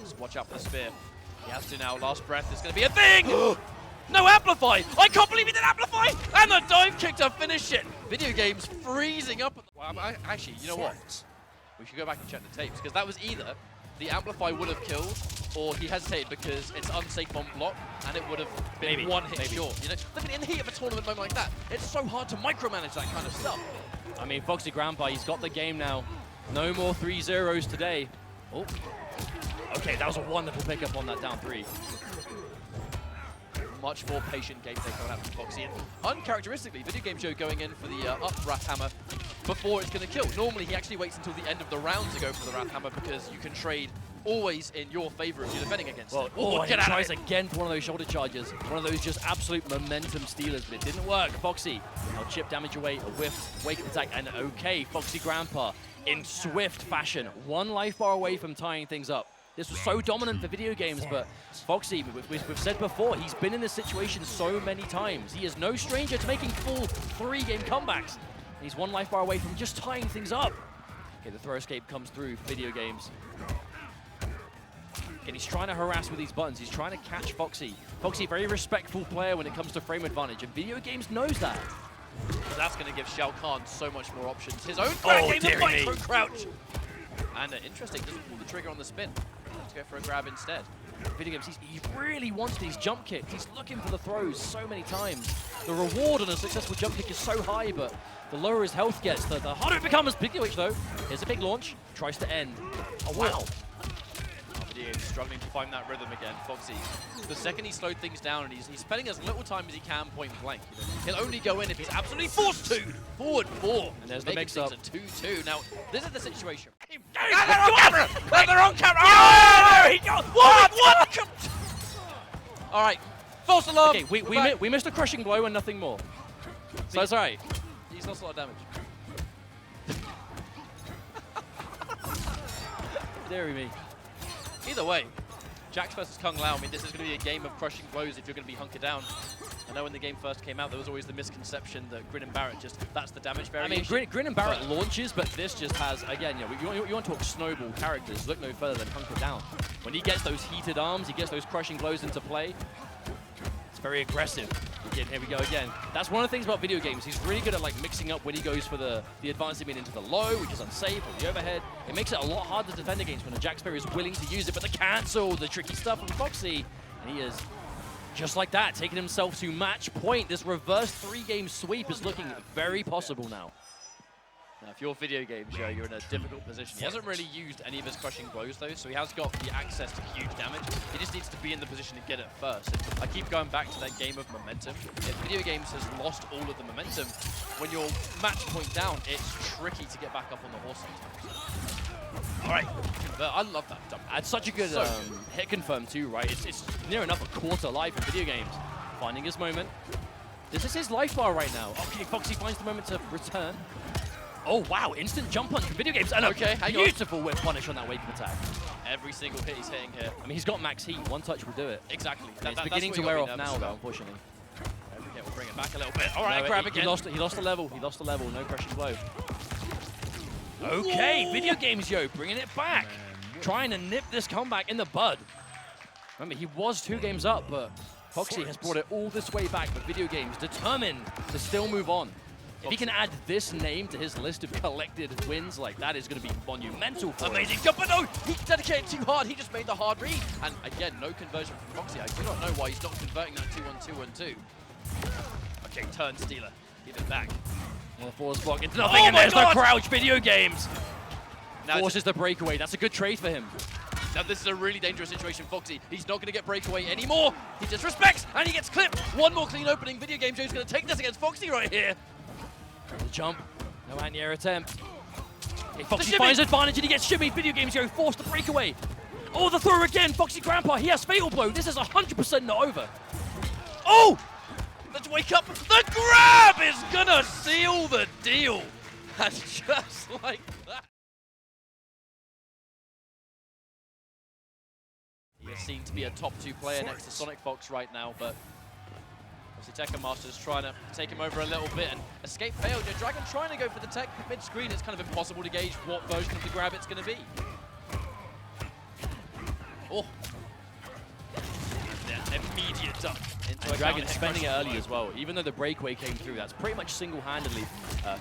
Just watch out for the spear. He has to now. Last breath is going to be a thing! No amplify! I can't believe he did amplify! And the dive kick to finish it! Video games freezing up. Well, actually, you know what? We should go back and check the tapes, because that was either the amplify would have killed, or he hesitated because it's unsafe on block, and it would have been one hit short. You know, living in the heat of a tournament moment like that, it's so hard to micromanage that kind of stuff. I mean, F0xy Grampa, he's got the game now. No more 3-0s today. Oh. Okay, that was a wonderful pickup on that down 3. Much more patient gameplay coming out from F0xy. And uncharacteristically, VideoGamezYo going in for the up Wrath Hammer before it's going to kill. Normally, he actually waits until the end of the round to go for the Wrath Hammer because you can trade always in your favor if you're defending against it. Oh, he tries again for one of those shoulder charges. One of those just absolute momentum stealers, but it didn't work. F0xy, now chip damage away, a whiff, wake attack, and okay, F0xy Grampa in swift fashion. 1 life bar away from tying things up. This was so dominant for video games, but F0xy, we've said before, he's been in this situation so many times. He is no stranger to making full 3-game comebacks. And he's 1 life bar away from just tying things up. Okay, the throw escape comes through for video games. And he's trying to harass with these buttons. He's trying to catch F0xy. F0xy, very respectful player when it comes to frame advantage, and video games knows that. But that's going to give Kahn so much more options. His own game, the micro crouch. And interesting, doesn't pull the trigger on the spin. Let's go for a grab instead. Video games, he really wants these jump kicks. He's looking for the throws so many times. The reward on a successful jump kick is so high, but the lower his health gets, the harder it becomes. VideoGamezYo though, here's a big launch, tries to end. Oh wow. VideoGamezYo struggling to find that rhythm again. F0xy, the second he slowed things down, and he's spending as little time as he can point blank. You know, he'll only go in if he's absolutely forced to. Forward 4. And there's the mix-up. 2-2. Now, this is the situation. They're on camera! They're on camera! Oh, there he goes! What? All right, false alarm. Okay, we missed a crushing blow and nothing more. So that's all right. He's lost a lot of damage. Deary me. Either way, Jax versus Kung Lao, I mean, this is going to be a game of crushing blows if you're going to be hunkered down. I know when the game first came out, there was always the misconception that Grin and Barrett that's the damage variation. I mean, Grin and Barrett launches, but this just has, again, you want to talk snowball characters, look no further than hunker down. When he gets those heated arms, he gets those crushing blows into play, it's very aggressive. Again, here we go again. That's one of the things about video games. He's really good at like mixing up when he goes for the advanced beam into the low, which is unsafe, or the overhead. It makes it a lot harder to defend against when a Jax player is willing to use it, but the cancel, the tricky stuff from F0xy, and he is just like that, taking himself to match point. This reverse 3-game sweep is looking very possible now. Now, if you're VideoGamezYo, you're in a difficult position. He hasn't really used any of his crushing blows, though, so he has got the access to huge damage. He just needs to be in the position to get it first. And I keep going back to that game of momentum. If Video Games has lost all of the momentum, when you're match point down, it's tricky to get back up on the horse sometimes. All right, I love that jump. That's such a good hit confirm too, right? It's near enough a quarter life in video games. Finding his moment. This is his life bar right now. Okay, F0xy finds the moment to return. Oh wow, instant jump punch from video games. And a beautiful whip punish on that wake attack. Every single hit he's hitting here. I mean, he's got max heat. One touch will do it. Exactly. It's beginning to wear off now, though, unfortunately. Okay, we'll bring it back a little bit. All right, grab again. He lost the level. He lost the level. No crushing blow. Okay, VideoGamezYo bringing it back. Trying to nip this comeback in the bud. Remember, he was 2 games up, but F0xy has brought it all this way back. But Video Games determined to still move on. If he can add this name to his list of collected wins, like that is going to be monumental for him. Amazing jump, but no, he dedicated too hard. He just made the hard read. And again, no conversion from F0xy. I do not know why he's not converting that 2-1-2-1-2. Okay, turn stealer. Give it back. And the force block into nothing, and there's the crouch. Video Games now forces the breakaway. That's a good trade for him. Now this is a really dangerous situation for F0xy. He's not going to get breakaway anymore. He disrespects, and he gets clipped. One more clean opening. VideoGamezYo's going to take this against F0xy right here. The jump, no anti-air attempt. Okay, F0xy finds advantage and he gets shimmy. VideoGamezYo forced the breakaway. Oh, the throw again. F0xy Grampa, he has fatal blow. This is 100% not over. Oh! Let's wake up. The grab is gonna seal the deal. And just like that. He is seen to be a top 2 player next to SonicFox right now, but Obviously, Tekken Master's trying to take him over a little bit, and escape failed. You know, Dragon trying to go for the tech mid-screen. It's kind of impossible to gauge what version of the grab it's going to be. Oh. And immediate duck into a Dragon spending it early as well. Even though the breakaway came through, that's pretty much single-handedly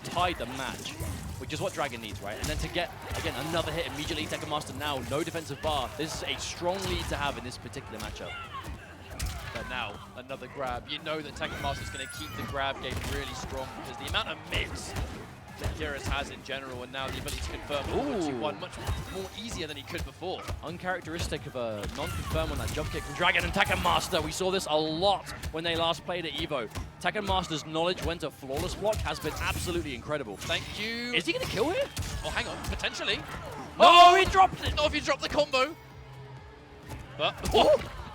tied the match, which is what Dragon needs, right? And then to get, again, another hit immediately, Tekken Master now, no defensive bar. This is a strong lead to have in this particular matchup. But now, another grab. You know that Tekken Master is going to keep the grab game really strong because the amount of mids that Geras has in general, and now the ability to confirm 4-2-1 much more easier than he could before. Uncharacteristic of a non-confirm on that jump kick from Dragon and Tekken Master. We saw this a lot when they last played at EVO. Tekken Master's knowledge when to flawless block has been absolutely incredible. Thank you. Is he going to kill here? Oh, hang on, potentially. Oh, he dropped it! Not if you drop the combo. But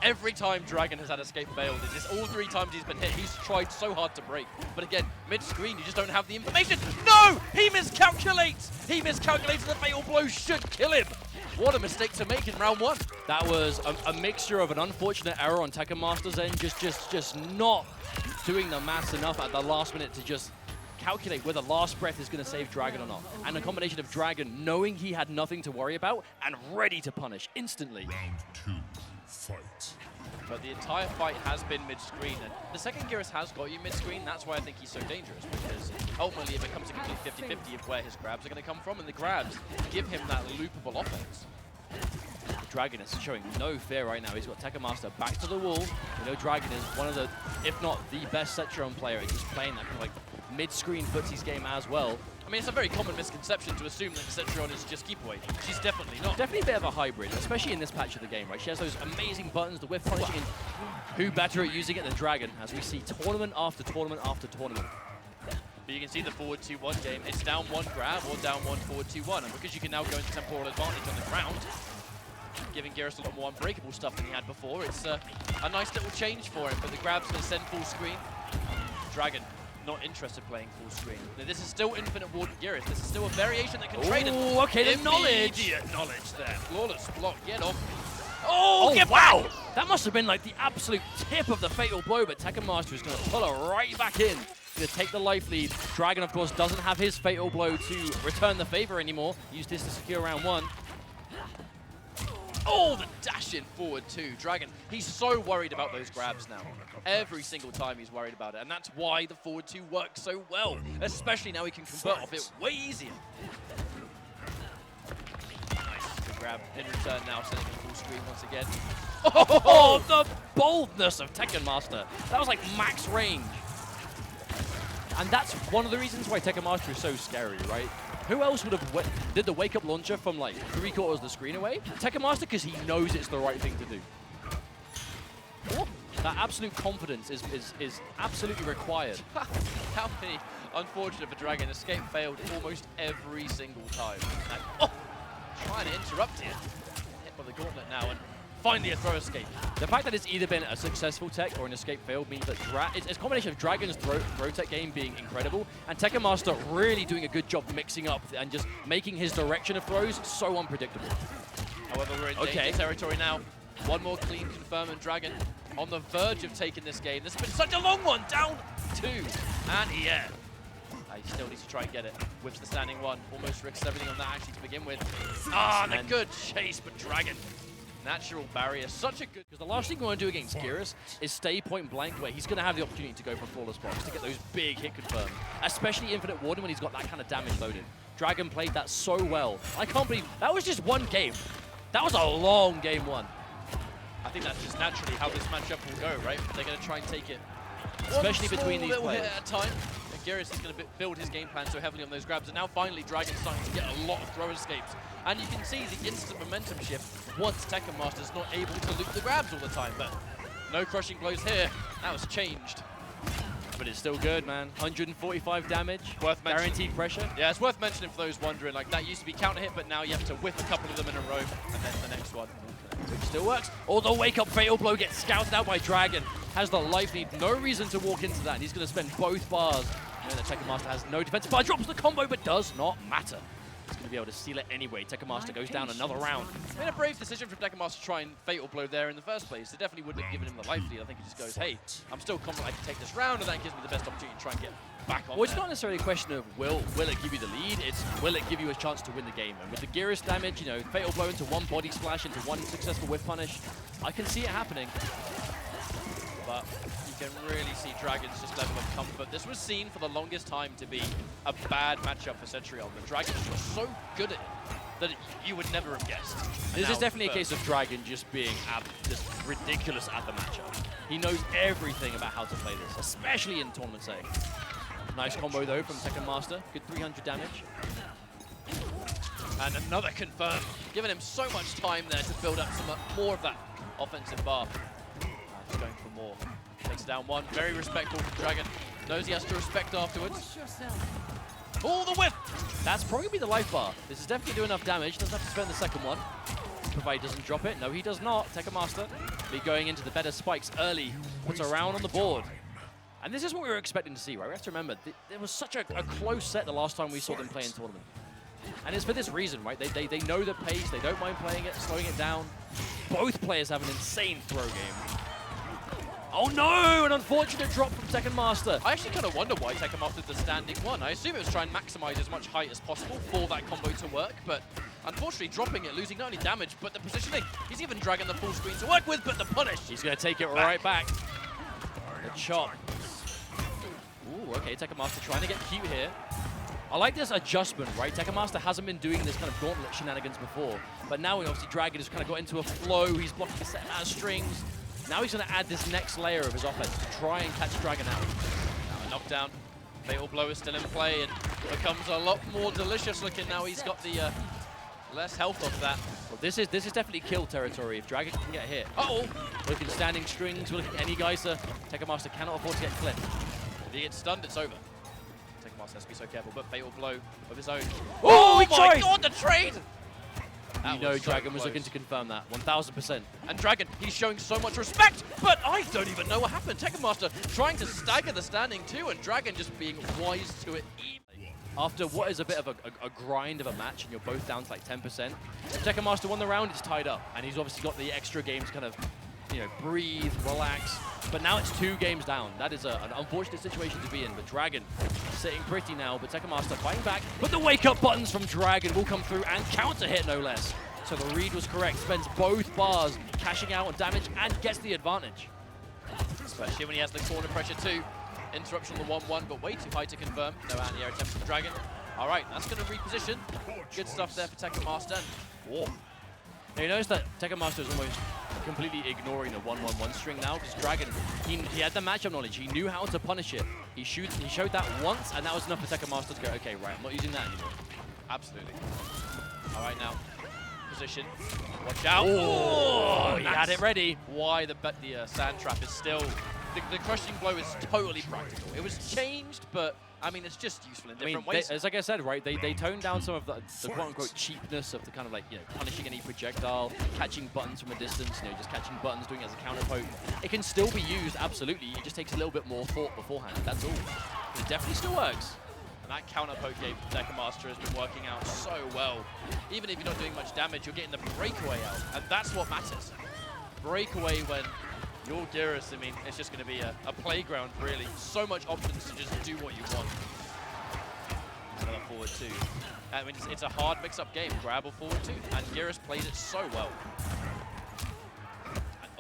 every time Dragon has had escape failed, it's just all 3 times he's been hit, he's tried so hard to break. But again, mid-screen, you just don't have the information. No! He miscalculates! He miscalculates, the fatal blow should kill him. What a mistake to make in round 1. That was a mixture of an unfortunate error on Tekken Master's end, just not doing the maths enough at the last minute to just calculate whether last breath is going to save Dragon or not. And a combination of Dragon knowing he had nothing to worry about and ready to punish instantly. Round 2, fight. But the entire fight has been mid-screen, and the second Geras has got you mid-screen. That's why I think he's so dangerous, because ultimately it becomes a complete 50-50 of where his grabs are going to come from, and the grabs give him that loopable offense. Dragon is showing no fear right now. He's got Tekken Master back to the wall. You know, Dragon is one of the, if not the best Cetrion player. He's playing that kind of like mid-screen footsies game as well. I mean, it's a very common misconception to assume that Cetrion is just keep away. She's definitely not. Definitely a bit of a hybrid, especially in this patch of the game, right? She has those amazing buttons, the whiff punishing, and who better at using it than Dragon, as we see tournament after tournament after tournament. But you can see the forward 2-1 game. It's down 1 grab or down 1 forward 2-1. And because you can now go into temporal advantage on the ground, giving Geras a lot more unbreakable stuff than he had before, it's a nice little change for him. But the grab's going to send full screen. Dragon not interested playing full screen. Now, this is still Infinite Warden Geras. This is still a variation that can trade. Oh, okay, the knowledge. Immediate knowledge there. Flawless block, get off. Oh, get wow! back. That must have been like the absolute tip of the fatal blow, but Tekken Master is going to pull her right back in. Going to take the life lead. Dragon, of course, doesn't have his fatal blow to return the favor anymore. Use this to secure round 1. Oh, the dash in forward 2. Dragon, he's so worried about those grabs now. Every single time he's worried about it, and that's why the forward 2 works so well. Especially now he can convert off it way easier. Nice, good grab in return now, sending him full screen once again. Oh, the boldness of Tekken Master. That was like max range. And that's one of the reasons why Tekken Master is so scary, right? Who else would have did the wake-up launcher from like 3/4 of the screen away? Tekken Master, because he knows it's the right thing to do. Oh, that absolute confidence is absolutely required. How many, unfortunate for Dragon, escape failed almost every single time. And, oh, trying to interrupt here. Hit by the gauntlet now, and finally a throw escape. The fact that it's either been a successful tech or an escape failed means that it's a combination of Dragon's throw tech game being incredible and Tekken Master really doing a good job mixing up and just making his direction of throws so unpredictable. However, we're in danger territory now. One more clean confirm, and Dragon on the verge of taking this game. This has been such a long one. Down 2. And yeah. He still needs to try and get it. Whips the standing 1. Almost risks everything on that actually to begin with. Ah, the good chase, but Dragon. Natural barrier, such a good... Because the last thing we want to do against Geras is stay point blank where he's going to have the opportunity to go for flawless blocks to get those big hit confirmed. Especially Infinite Warden when he's got that kind of damage loaded. Dragon played that so well. I can't believe... That was just one game. That was a long game 1. I think that's just naturally how this matchup will go, right? They're going to try and take it. Especially between these players. Hit at a time. And Geras is going to build his game plan so heavily on those grabs. And now finally Dragon's starting to get a lot of throw escapes. And you can see the instant momentum shift once Tekken Master's not able to loop the grabs all the time. But no crushing blows here. That was changed. But it's still good, man. 145 damage. Worth mentioning. Guaranteed pressure. Yeah, it's worth mentioning for those wondering. Like, that used to be counter hit, but now you have to whiff a couple of them in a row. And then the next one. Which still works. Oh, the wake-up fatal blow gets scouted out by Dragon. Has the life lead. No reason to walk into that. And he's going to spend both bars. And then the Tekken Master has no defense bar. Drops the combo, but does not matter. He's going to be able to seal it anyway. Tekken Master goes down another round. Made a brave decision from Tekken Master to try and Fatal Blow there in the first place. It definitely wouldn't have given him the life lead. I think he just goes, hey, I'm still confident I can take this round, and that gives me the best opportunity to try and get back on Well, it's there. not necessarily a question of will it give you the lead, it's will it give you a chance to win the game. And with the Geras damage, you know, Fatal Blow into one body splash, into one successful whiff punish, I can see it happening. But you can really see Dragon's just level of comfort. This was seen for the longest time to be a bad matchup for Cetrion, but Dragon's just so good at it that you would never have guessed. This is definitely a case of Dragon just being just ridiculous at the matchup. He knows everything about how to play this, especially in tournament setting. Nice combo though from Tekken Master, good 300 damage. And another confirm, giving him so much time there to build up some more of that offensive bar. He's going for more. Takes it down one, very respectful from Dragon. Knows he has to respect afterwards. Push yourself. All the whip! That's probably gonna be the life bar. This is definitely doing enough damage, doesn't have to spend the second one. Provided he doesn't drop it. No, he does not. Tekken Master be going into the better spikes early, puts a round on the board. And this is what we were expecting to see, right? We have to remember, there was such a close set the last time we saw them play in tournament. And it's for this reason, right? They know the pace, they don't mind playing it, slowing it down. Both players have an insane throw game. Oh no, an unfortunate drop from Tekken Master. I actually kind of wonder why Tekken Master did the standing one. I assume it was trying to maximize as much height as possible for that combo to work, but unfortunately dropping it, losing not only damage, but the positioning. He's even dragging the full screen to work with, but the punish. He's gonna take it right back. The chop. Ooh, okay, Tekken Master trying to get cute here. I like this adjustment, right? Tekken Master hasn't been doing this kind of gauntlet shenanigans before, but now obviously Dragon has kind of got into a flow. He's blocking a set amount of strings. Now he's going to add this next layer of his offense to try and catch Dragon out. Now a knockdown. Fatal Blow is still in play and becomes a lot more delicious looking now. He's got the less health off that. Well, this is definitely kill territory if Dragon can get hit. Uh-oh! We're looking standing strings, we're looking at any Geyser. Tekken Master cannot afford to get clipped. If he gets stunned, it's over. Tekken Master has to be so careful, but Fatal Blow of his own. Oh, he my tried! god, the trade! You know Dragon was looking to confirm that, 1000%. And Dragon, he's showing so much respect, but I don't even know what happened. Tekken Master trying to stagger the standing too, and Dragon just being wise to it. After what is a bit of a grind of a match, and you're both down to like 10%, if Tekken Master won the round, it's tied up. And he's obviously got the extra games kind of, you know, breathe, relax. But now it's 2 games down. That is an unfortunate situation to be in. But Dragon sitting pretty now, but Tekken Master fighting back. But the wake-up buttons from Dragon will come through and counter hit, no less. So the read was correct. Spends both bars, cashing out on damage, and gets the advantage. Especially when he has the corner pressure too. Interruption on the 1-1, but way too high to confirm. No anti-air attempt from Dragon. All right, that's going to reposition. Good stuff there for Tekken Master. Whoa. Now you notice that Tekken Master is almost completely ignoring the 1-1-1 string now, because Dragon, he had the matchup knowledge. He knew how to punish it. He showed that once, and that was enough for Tekken Master to go, okay, right, I'm not using that anymore. Absolutely. All right, now, position. Watch out. Oh, he had it ready. Why the sand trap is still... The crushing blow is totally practical. It was changed, but I mean, it's just useful in different ways. As like I said, right, they toned down some of the quote-unquote cheapness of the kind of like, you know, punishing any projectile, catching buttons from a distance, you know, just catching buttons, doing it as a counter poke. It can still be used, absolutely. It just takes a little bit more thought beforehand. That's all. But it definitely still works. And that counter poke game from Tekken Master has been working out so well. Even if you're not doing much damage, you're getting the breakaway out, and that's what matters. Breakaway when your Geras, I mean, it's just going to be a playground, really. So much options to just do what you want. Another forward two. I mean, it's a hard mix-up game, grab or forward two, and Geras plays it so well.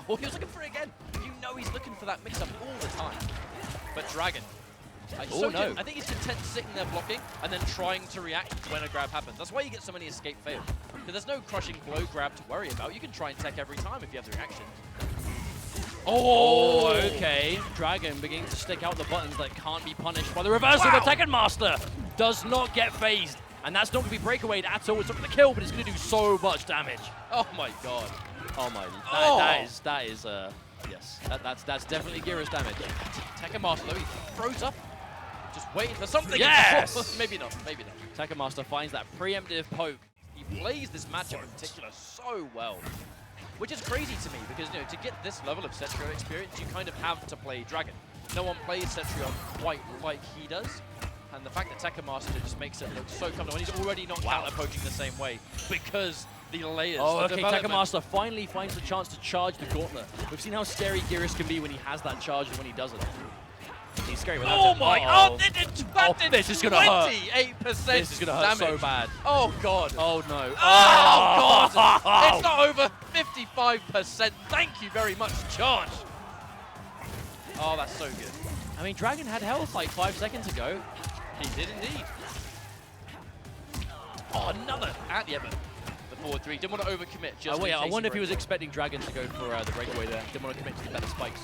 Oh, he was looking for it again. You know he's looking for that mix-up all the time. But Dragon, I think he's content sitting there blocking and then trying to react when a grab happens. That's why you get so many escape fails. Because there's no crushing blow grab to worry about. You can try and tech every time if you have the reaction. Oh, okay. Dragon beginning to stick out the buttons that can't be punished by the reversal. The Tekken Master does not get phased. And that's not going to be breakawayed at all. It's not going to kill, but it's going to do so much damage. Oh my god. Oh my, that is yes, that's definitely Geras damage. Tekken Master, though, he throws up, just waiting for something. Yes! Maybe not, maybe not. Tekken Master finds that preemptive poke. He plays this matchup in particular so well, which is crazy to me because, you know, to get this level of Cetrion experience, you kind of have to play Dragon. No one plays Cetrion quite like he does. And the fact that Tekken Master just makes it look so comfortable. And he's already not counter-poking the same way because the layers. Oh, the okay, development. Tekken Master finally finds the chance to charge the gauntlet. We've seen how scary Geras can be when he has that charge and when he doesn't. He's scary without Oh it. my! Uh-oh. That did this is gonna hurt. 28% This is gonna hurt so bad. Oh god. Oh no. Oh god! It's not over 55%. Thank you very much, Charge. Oh, that's so good. I mean, Dragon had health like 5 seconds ago. He did indeed. Oh, another at the Everton. The forward three. Didn't want to overcommit. Just Wait, I wonder if he was breakaway. expecting Dragon to go for the breakaway there. Didn't want to commit to the better spikes.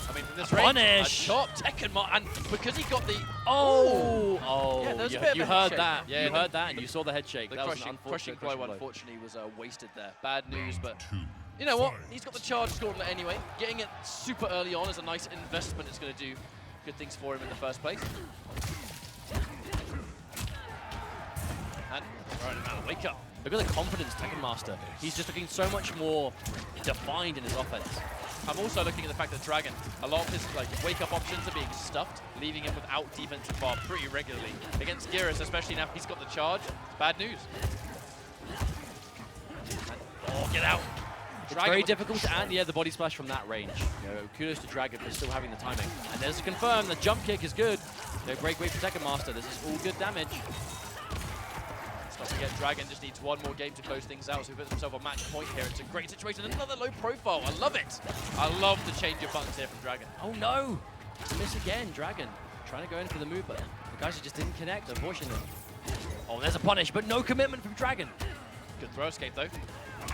I mean, from this A range, punish. a chop, Tekken Master, and because he got the Oh, Yeah, there's a you, bit of you a heard head that. shake. Yeah, you heard that, and you saw the head shake. the That was an crushing unfortunate blow, crushing blow. unfortunately, was wasted there. Bad news, but you know what? He's got the charge gauntlet anyway. Getting it super early on is a nice investment. It's going to do good things for him in the first place. And right now, wake up. Look at the confidence, Tekken Master. He's just looking so much more defined in his offense. I'm also looking at the fact that Dragon, a lot of his wake-up options are being stuffed, leaving him without defensive bar pretty regularly. Against Geras, especially now he's got the charge, it's bad news. And, oh, get out! It's Dragon very was- difficult to anti the body splash from that range. You know, kudos to Dragon for still having the timing. And there's a confirm, the jump kick is good. No breakaway for Tekken Master. This is all good damage. Don't forget, Dragon just needs one more game to close things out, so he puts himself on match point here. It's a great situation. Another low profile. I love it. I love the change of buttons here from Dragon. Oh no! Miss again, Dragon. Trying to go in for the move, but the guys just didn't connect, unfortunately. Oh, there's a punish, but no commitment from Dragon. Good throw escape, though.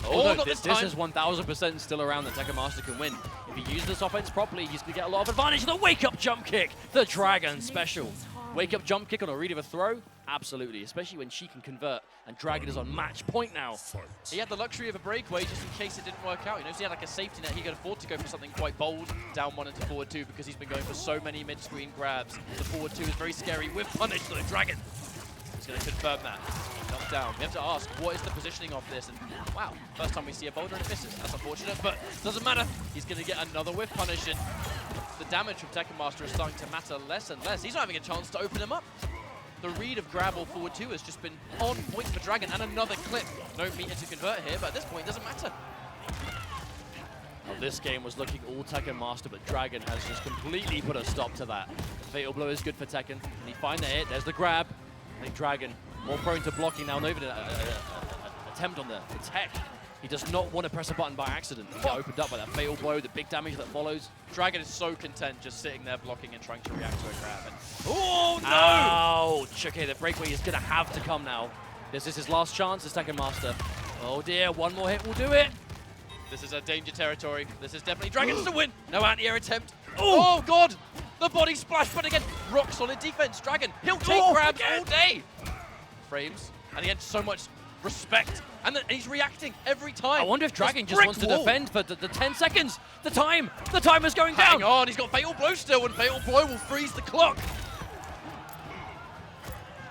Oh, no, not this this time. is 1000% still around that Tekken Master can win. If he uses this offense properly, he's going to get a lot of advantage. The wake-up jump kick, the Dragon special. Wake-up jump kick on a read of a throw? Absolutely, especially when she can convert, and Dragon is on match point now. He had the luxury of a breakaway just in case it didn't work out. You know, so he had like a safety net. He could afford to go for something quite bold, down one into forward two, because he's been going for so many mid-screen grabs. The forward two is very scary with punish, so the Dragon is going to confirm that. Knocked down. We have to ask, what is the positioning of this? And wow, first time we see a boulder and it misses. That's unfortunate, but doesn't matter. He's going to get another whiff punish, and the damage from Tekken Master is starting to matter less and less. He's not having a chance to open him up. The read of grab or forward two has just been on point for Dragon, and another clip. No meter to convert here, but at this point, it doesn't matter. Well, this game was looking all Tekken Master, but Dragon has just completely put a stop to that. The Fatal Blow is good for Tekken. Can he find the hit? There's the grab. I think Dragon, more prone to blocking now, not even an attempt on the tech. He does not want to press a button by accident and get opened up by that Fatal Blow, the big damage that follows. Dragon is so content just sitting there blocking and trying to react to a grab. And oh, no! Ouch! Okay, the breakaway is going to have to come now. This is his last chance as Tekken Master. Oh dear, one more hit will do it. This is a danger territory. This is definitely Dragon's to win. No anti-air attempt. Oh, God! The body splash, but again, rock solid defense. Dragon, he'll take grabs all day. Frames, and again, so much respect. And he's reacting every time. I wonder if Dragon just brick wants to wall. defend for the 10 seconds. The time is going Hang down. on, he's got Fatal Blow still, and Fatal Blow will freeze the clock.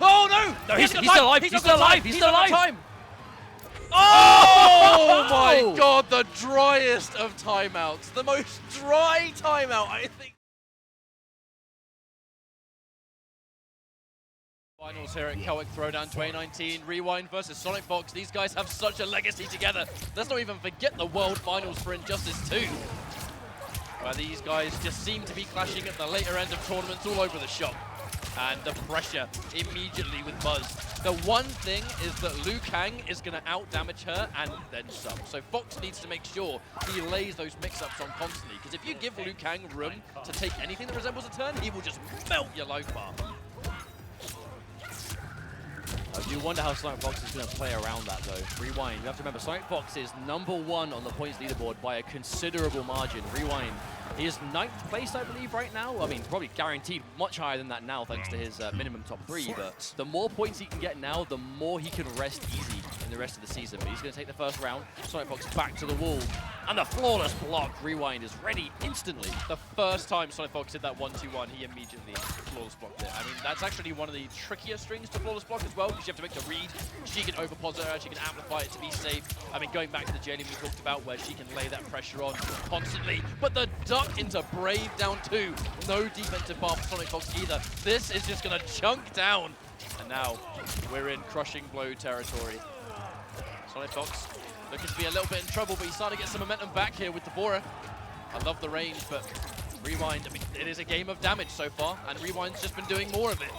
Oh, no! No, he's got still time. alive. He's still alive. He's still got alive. time. Oh my God, the driest of timeouts. The most dry timeout, I think. Finals here at Celtic Throwdown 2019, Rewind versus SonicFox. These guys have such a legacy together. Let's not even forget the World Finals for Injustice 2, where these guys just seem to be clashing at the later end of tournaments all over the shop. And the pressure immediately with Buzz. The one thing is that Kang is going to out-damage her and then some. So Fox needs to make sure he lays those mix-ups on constantly, because if you give Kang room to take anything that resembles a turn, he will just melt your life bar. I do wonder how SonicFox is going to play around that, though. Rewind. You have to remember, SonicFox is #1 on the points leaderboard by a considerable margin. Rewind. He is 9th place, I believe, right now. I mean, probably guaranteed much higher than that now, thanks to his minimum top 3. But the more points he can get now, the more he can rest easy in the rest of the season. But he's going to take the first round. SonicFox back to the wall. And the flawless block. Rewind is ready instantly. The first time SonicFox did that 1-2-1, he immediately flawless blocked it. I mean, that's actually one of the trickier strings to flawless block as well, because you have to make the read. She can overposit her, she can amplify it to be safe. I mean, going back to the jailing we talked about, where she can lay that pressure on constantly. But the duck stuck into Brave down 2. No defensive bar for SonicFox either. This is just going to chunk down. And now we're in crushing blow territory. SonicFox looking to be a little bit in trouble, but he's starting to get some momentum back here with Devora. I love the range, but Rewind, I mean, it is a game of damage so far, and Rewind's just been doing more of it.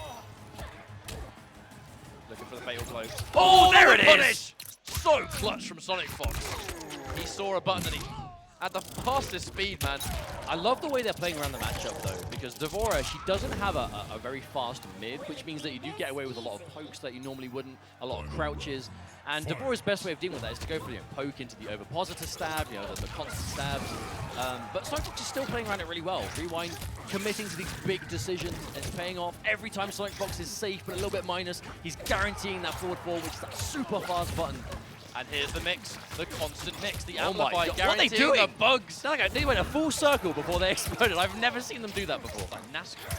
Looking for the fatal blow. Oh, there it is! So clutch from SonicFox. He saw a button and he at the fastest speed, man. I love the way they're playing around the matchup, though, because Devora, she doesn't have a very fast mid, which means that you do get away with a lot of pokes that you normally wouldn't, a lot of crouches. And Devora's best way of dealing with that is to go for the poke into the ovipositor stab, the constant stabs. But SonicFox is still playing around it really well. Rewind committing to these big decisions. It's paying off every time SonicFox is safe, but a little bit minus. He's guaranteeing that forward four, which is that super fast button. And here's the mix, the constant mix, the Oh my amplify, God, what are they guaranteeing doing? the bugs. They went a full circle before they exploded. I've never seen them do that before. Like NASCAR.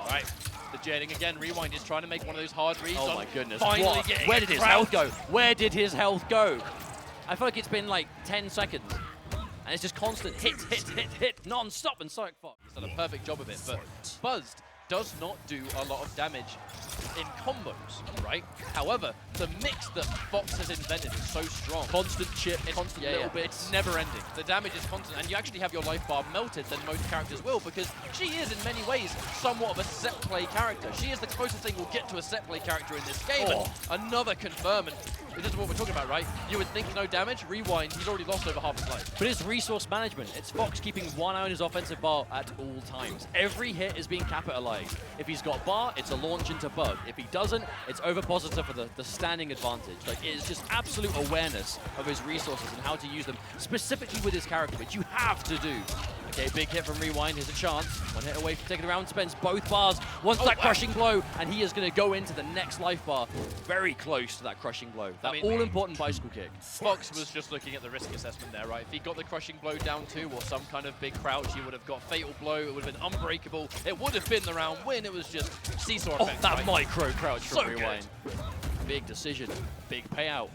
All right, the jetting again. Rewind is trying to make one of those hard reads. Oh on my goodness. Finally What? getting Where a did his crouch. health go? Where did his health go? I feel like it's been like 10 seconds. And it's just constant hit, non-stop, and SonicFox. He's done a perfect job of it, but Buzzed does not do a lot of damage in combos, right? However, the mix that Fox has invented is so strong. Constant chip, It's constant little bits. It's never ending. The damage is constant, and you actually have your life bar melted than most characters will, because she is, in many ways, somewhat of a set play character. She is the closest thing we'll get to a set play character in this game, and another confirm, and this is what we're talking about, right? You would think no damage, Rewind, he's already lost over half his life. But it's resource management. It's Fox keeping one eye on his offensive bar at all times. Every hit is being capitalized. If he's got bar, it's a launch into bug. If he doesn't, it's ovipositor for the standing advantage. Like, it's just absolute awareness of his resources and how to use them, specifically with his character, which you have to do. Okay, big hit from Rewind. Here's a chance. One hit away from taking the round. Spends both bars. Wants that crushing blow, and he is going to go into the next life bar. Very close to that crushing blow. That all-important bicycle kick. Fox was just looking at the risk assessment there, right? If he got the crushing blow down 2 or some kind of big crouch, he would have got fatal blow. It would have been unbreakable. It would have been the round win. It was just seesaw effect. That right? micro crouch from So Rewind. Big decision. Big payout.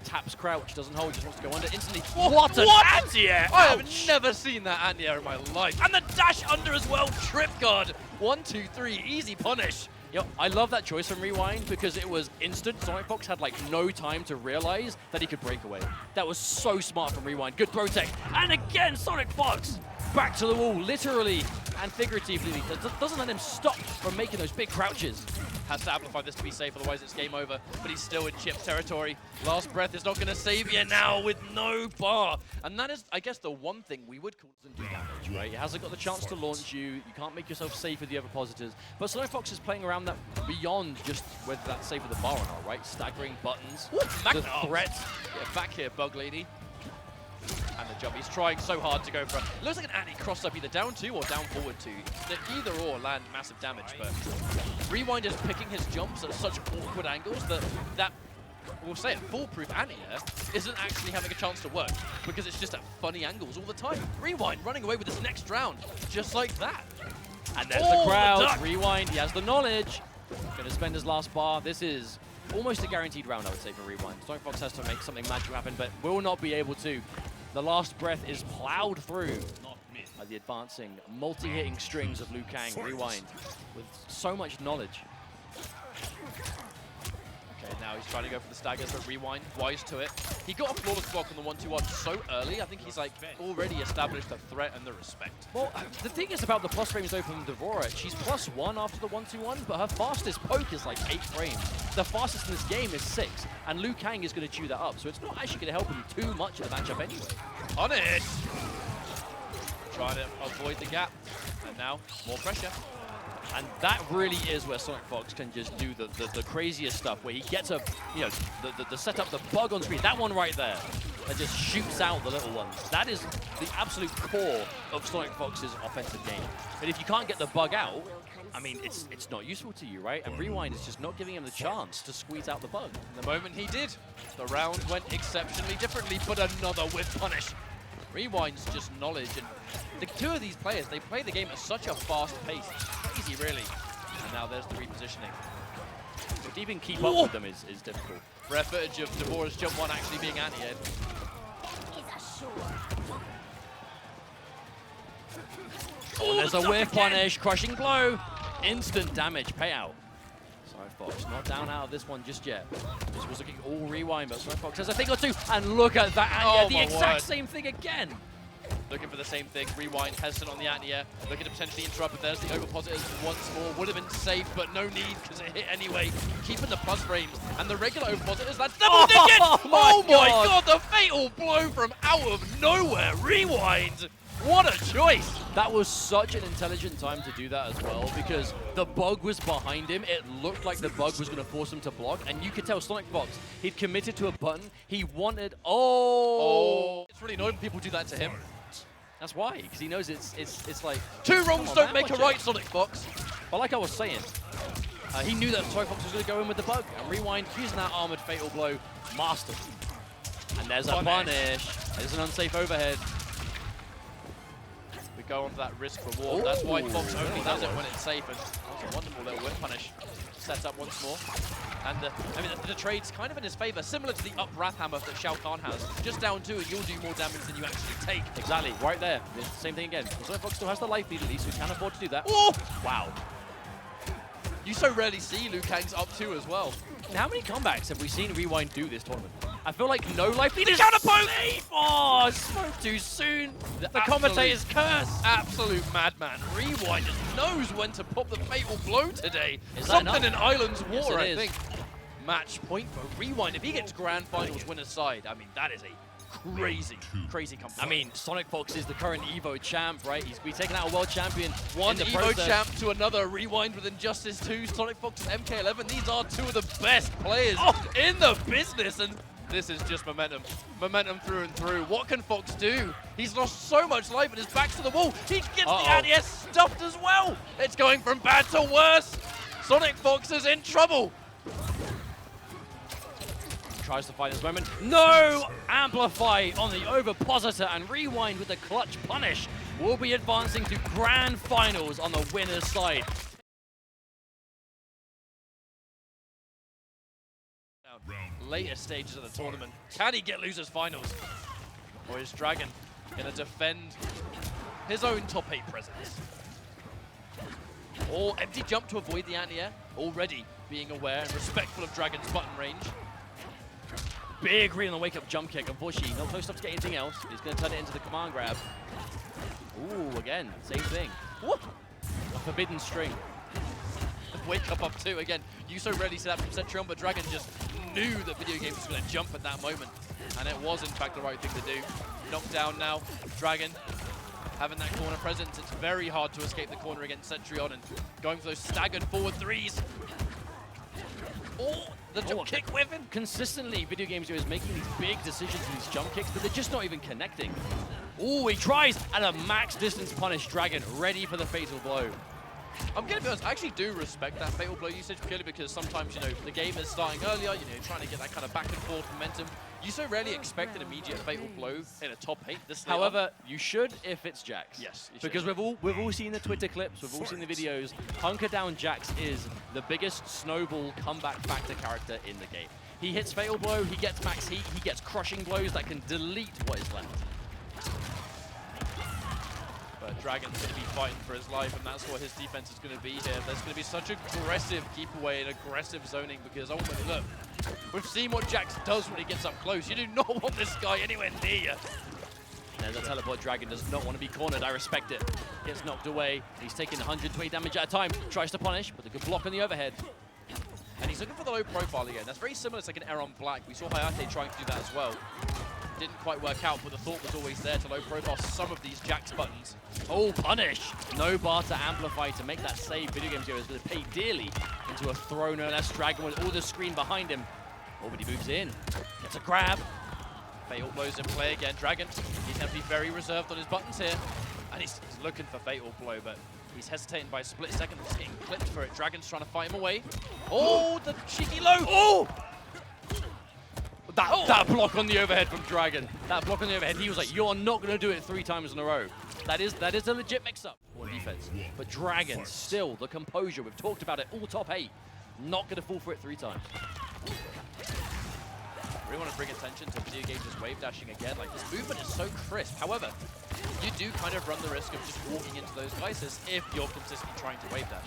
Taps crouch, doesn't hold, just wants to go under instantly. What an anti-air! I have never seen that anti-air in my life. And the dash under as well, trip guard. 1, 2, 3, easy punish. Yo, I love that choice from Rewind because it was instant. SonicFox had like no time to realize that he could break away. That was so smart from Rewind. Good throw tech. And again, SonicFox back to the wall, literally and figuratively. Doesn't let him stop from making those big crouches. Has to amplify this to be safe, otherwise it's game over. But he's still in chip territory. Last breath is not going to save you now with no bar. And that is, I guess, the one thing we would call doesn't do damage, right? He hasn't got the chance to launch you. You can't make yourself safe with the ovipositors. But SonicFox is playing around that beyond just whether that's safe with the bar or not, right? Staggering buttons. The threat. Get back here, Bug Lady. And the jump. He's trying so hard to go for it. Looks like an anti-cross up either down 2 or down forward 2. Either or land massive damage, but Rewind is picking his jumps at such awkward angles that we'll say it, foolproof anti-air isn't actually having a chance to work because it's just at funny angles all the time. Rewind running away with this next round, just like that. And there's the crowd. Rewind, he has the knowledge. Gonna spend his last bar. This is almost a guaranteed round, I would say, for Rewind. SonicFox has to make something magical happen, but will not be able to. The last breath is plowed through by the advancing, multi-hitting strings of Kang. Rewind with so much knowledge. Okay, now he's trying to go for the staggers, but Rewind, wise to it. He got a flawless block on the 1-2-1 so early, I think he's like already established the threat and the respect. Well, the thing is about the plus frames though from Devora, she's +1 after the 1-2-1, but her fastest poke is like 8 frames. The fastest in this game is 6, and Kang is going to chew that up, so it's not actually going to help him too much in the matchup anyway. Punish! Trying to avoid the gap, and now more pressure. And that really is where SonicFox can just do the craziest stuff, where he gets a, the setup, the bug on screen, that one right there, that just shoots out the little ones. That is the absolute core of SonicFox's offensive game. But if you can't get the bug out, I mean, it's not useful to you, right? And Rewind is just not giving him the chance to squeeze out the bug. The moment he did, the round went exceptionally differently, but another whip punish. Rewind's just knowledge, and the two of these players, they play the game at such a fast pace. It's crazy, really. And now there's the repositioning. But to even keep up with them is difficult. Rare footage of Devora's jump 1 actually being anti-aired. Oh, there's a whiff punish, crushing blow. Instant damage payout. SonicFox not down out of this one just yet. This was looking all rewind, but SonicFox has a thing or two. And look at that, and yeah, the exact same thing again. Looking for the same thing, rewind, hesitant on the anti-air, looking to potentially interrupt, but there's the overpositors once more. Would have been safe, but no need, because it hit anyway. Keeping the plus frames, and the regular overpositors, that's double digit! Oh my god, the fatal blow from out of nowhere, rewind! What a choice! That was such an intelligent time to do that as well, because the bug was behind him. It looked like the bug was going to force him to block, and you could tell SonicFox, he'd committed to a button. He wanted, It's really annoying when people do that to him. That's why, because he knows it's like... Two wrongs don't make a right, SonicFox. But like I was saying, he knew that SonicFox was going to go in with the bug, and rewind, using that armored fatal blow, mastered. And there's a punish. There's an unsafe overhead. We go on to that risk reward. That's why Fox only does it when it's safe. And that was a wonderful little whip punish. Set up once more. And I mean, the trade's kind of in his favor, similar to the up Wrath Hammer that Shao Kahn has. Just down 2 and you'll do more damage than you actually take. Exactly, right there. Same thing again. SonicFox still has the life lead at least, so he can afford to do that. Oh! Wow. You so rarely see Liu Kang's up 2 as well. And how many comebacks have we seen Rewind do this tournament? I feel like no life lead is safe! Oh, spoke too soon. The commentator's curse. Absolute madman. Rewind just knows when to pop the fatal blow today. Is that Something enough? in Island's Yes, War, it I is. think. Match point for Rewind. If he gets grand finals winner's side, I mean, that is a crazy, crazy comeback. I mean, SonicFox is the current Evo champ, right? He's taken out a world champion. One in the Evo process. champ to another. Rewind with Injustice 2, SonicFox and MK11. These are two of the best players in the business, and this is just momentum. Momentum through and through. What can Fox do? He's lost so much life and his back's to the wall. He gets the anti-S stuffed as well. It's going from bad to worse. SonicFox is in trouble. Tries to find this moment. No! Amplify on the overpositor and Rewind with the clutch punish. Will be advancing to grand finals on the winner's side. Later stages of the tournament. Can he get losers finals? Or is Dragon going to defend his own top 8 presence? Or empty jump to avoid the anti-air. Already being aware and respectful of Dragon's button range. Big read on the wake-up jump kick. Unfortunately, not close enough to get anything else. He's going to turn it into the command grab. Ooh, again, same thing. Whoop! A forbidden string. Wake up 2 again. You so rarely see that from Cetrion, but Dragon just knew that Video Games was going to jump at that moment. And it was, in fact, the right thing to do. Knocked down now. Dragon having that corner presence. It's very hard to escape the corner against Cetrion and going for those staggered forward 3s. Oh, the jump kick with him. Consistently, VideoGamezYo is making these big decisions with these jump kicks, but they're just not even connecting. Oh, he tries, and a max distance punish. Dragon ready for the fatal blow. I'm going to be honest, I actually do respect that fatal blow usage purely because sometimes, you know, the game is starting earlier, you know, trying to get that kind of back and forth momentum. You so rarely expect an immediate fatal blow in a top 8 this late. However, you should if it's Jax. Yes, you because should. we've all seen the Twitter clips, we've all seen the videos. Hunker Down Jax is the biggest snowball comeback factor character in the game. He hits fatal blow, he gets max heat, he gets crushing blows that can delete what is left. But Dragon's going to be fighting for his life, and that's what his defense is going to be here. There's going to be such aggressive keep away and aggressive zoning because ultimately, look, we've seen what Jax does when he gets up close. You do not want this guy anywhere near you. There's a teleport. Dragon does not want to be cornered. I respect it. Gets knocked away. He's taking 120 damage at a time. Tries to punish, but a good block on the overhead. And he's looking for the low profile again. That's very similar to like an Erron Black. We saw Hayatei trying to do that as well. Didn't quite work out, but the thought was always there to low profile some of these Jax buttons. Oh, punish! No bar to amplify to make that save. VideoGamezYo is going to pay dearly into a throw. No less. Dragon with all the screen behind him. Oh, but he moves in. Gets a grab. Fatal blows in play again. Dragon, he's going to be very reserved on his buttons here. And he's looking for fatal blow, but he's hesitating by a split second. He's getting clipped for it. Dragon's trying to fight him away. Oh, the cheeky low! Oh! That block on the overhead from Dragon. That block on the overhead, he was like, you're not going to do it 3 times in a row. That is a legit mix-up on defense. But Dragon, still, the composure. We've talked about it, all top 8. Not going to fall for it 3 times. really want to bring attention to video games just wave dashing again. Like, this movement is so crisp. However, you do kind of run the risk of just walking into those slices if you're consistently trying to wave dash.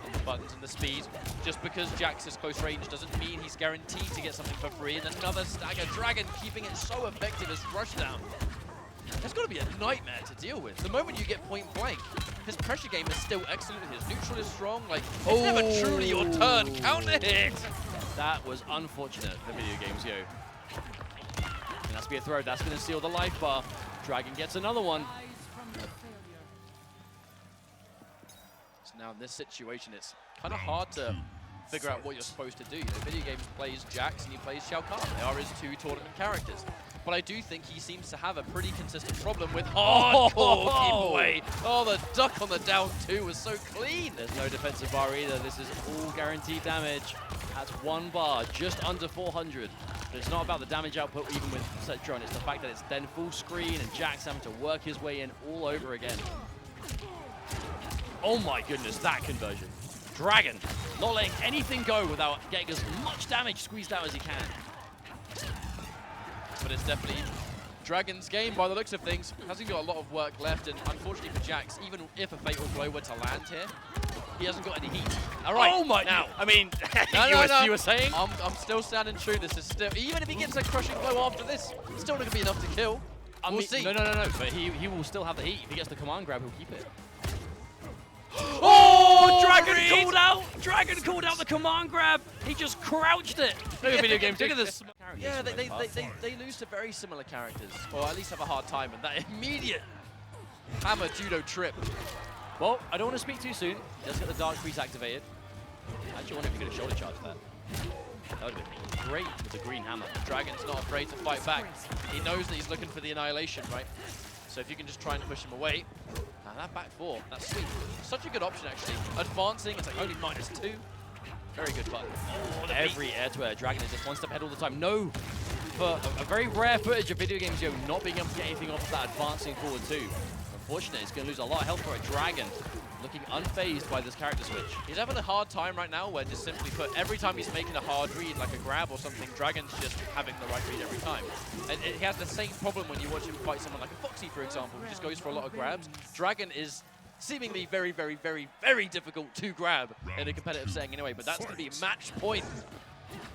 And the buttons and the speed. Just because Jax is close range doesn't mean he's guaranteed to get something for free. And another stagger. Dragon keeping it so effective as rushdown. It's got to be a nightmare to deal with. The moment you get point blank, his pressure game is still excellent. His neutral is strong. Like, it's never truly your turn. Counter hit. That was unfortunate for VideoGamezYo. And that's be a throw. That's going to seal the life bar. Dragon gets another one. So now in this situation, it's kind of hard to figure out what you're supposed to do. You know, Video Games plays Jax and he plays Shao Kahn. They are his two tournament characters. But I do think he seems to have a pretty consistent problem with hardcore keep away. Oh, the duck on the down two was so clean. There's no defensive bar either. This is all guaranteed damage. That's one bar, just under 400. But it's not about the damage output even with Cetrion. It's the fact that it's then full screen and Jax having to work his way in all over again. Oh my goodness, that conversion. Dragon not letting anything go without getting as much damage squeezed out as he can. But it's definitely Dragon's game by the looks of things. Hasn't got a lot of work left, and unfortunately for Jax, even if a fatal blow were to land here, he hasn't got any heat. All right, oh my! now, I mean, you were saying? I'm still standing true. This is still, even if he gets a crushing blow after this, it's still not going to be enough to kill. We'll see. No, but he will still have the heat. If he gets the command grab, he'll keep it. Oh, Dragon called out! Dragon called out the command grab! He just crouched it! Look at video games, look at this. Yeah, they lose to very similar characters, or at least have a hard time, and that immediate hammer judo trip. Well, I don't want to speak too soon. He does get the Dark Priest activated. I actually wonder if he could have shoulder charged that. That would have been great with the green hammer. Dragon's not afraid to fight back. He knows that he's looking for the annihilation, right? So if you can just try and push him away. Now that back four, that's sweet. Such a good option, actually. Advancing, it's like only -2. Very good button. Oh, every air-to-air Dragon is just one step ahead all the time. No! For a very rare footage of VideoGamezYo not being able to get anything off of that advancing forward too. Unfortunately, he's going to lose a lot of health for a Dragon. Looking unfazed by this character switch. He's having a hard time right now where just simply put, every time he's making a hard read, like a grab or something, Dragon's just having the right read every time. And he has the same problem when you watch him fight someone like a Foxy, for example, who just goes for a lot of grabs. Dragon is seemingly very, very, very, very difficult to grab in a competitive setting anyway, but that's going to be match point.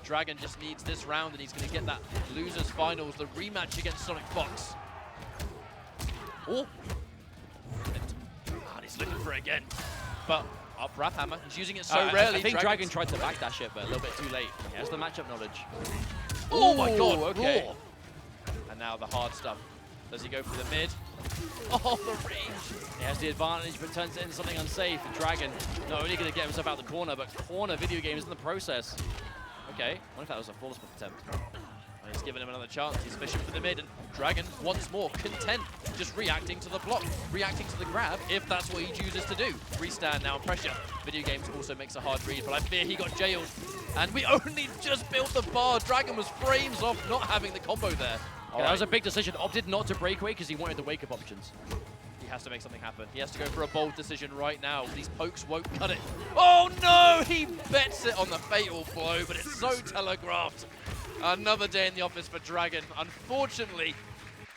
Dragon just needs this round and he's going to get that Losers Finals, the rematch against SonicFox. Oh! He's looking for it again, but up wrap hammer. He's using it so rarely. I think Dragon tried to backdash it, but a little bit too late. He has the matchup knowledge. Oh my god, okay. And now the hard stuff. Does he go for the mid? Oh, the range. He has the advantage, but turns it into something unsafe. And Dragon not only going to get himself out the corner, but corner video games in the process. Okay, what if that was a flawless attempt? He's giving him another chance. He's fishing for the mid, and Dragon once more content, just reacting to the block, reacting to the grab, if that's what he chooses to do. Restand now, pressure. Video Games also makes a hard read, but I fear he got jailed. And we only just built the bar. Dragon was frames off not having the combo there. Yeah, that was a big decision. Opted not to break away because he wanted the wake-up options. He has to make something happen. He has to go for a bold decision right now. These pokes won't cut it. Oh no! He bets it on the fatal blow, but it's so telegraphed. Another day in the office for Dragon. Unfortunately,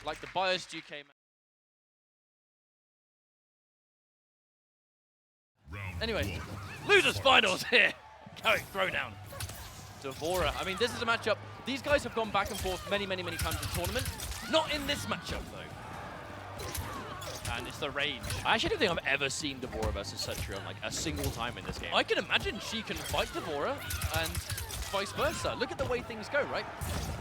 like the biased UK Anyway, Losers Finals here. Going throwdown. Devora. I mean, this is a matchup. These guys have gone back and forth many, many, many times in the tournament. Not in this matchup, though. And it's the range. I actually don't think I've ever seen Devora versus Cetrion like a single time in this game. I can imagine she can fight Devora and vice versa. Look at the way things go, right?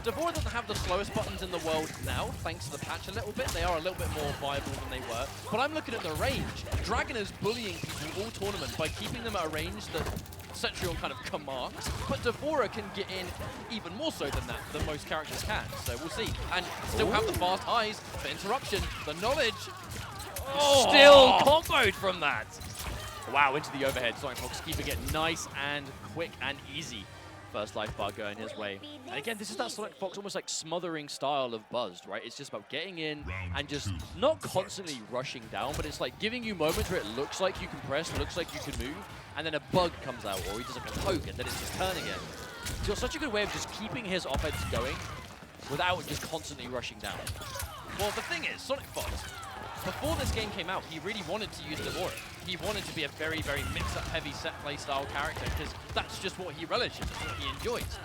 Devora doesn't have the slowest buttons in the world now, thanks to the patch a little bit. They are a little bit more viable than they were. But I'm looking at the range. Dragon is bullying people all tournament by keeping them at a range that Cetrion kind of commands. But Devora can get in even more so than that, than most characters can. So we'll see. And still have the fast highs for interruption, the knowledge. Oh. Still comboed from that. Wow, into the overhead. SonicFox keeping it nice and quick and easy. First life bar going his way. And again, this is that SonicFox almost like smothering style of Buzzed, right? It's just about getting in and just not constantly rushing down, but it's like giving you moments where it looks like you can press, looks like you can move, and then a bug comes out, or he does like a poke, and then it's his turn again. He's got such a good way of just keeping his offense going without just constantly rushing down. Well, the thing is, SonicFox, before this game came out, he really wanted to use Devora. He wanted to be a very, very mix-up heavy set play style character because that's just what he relishes, it's what he enjoys.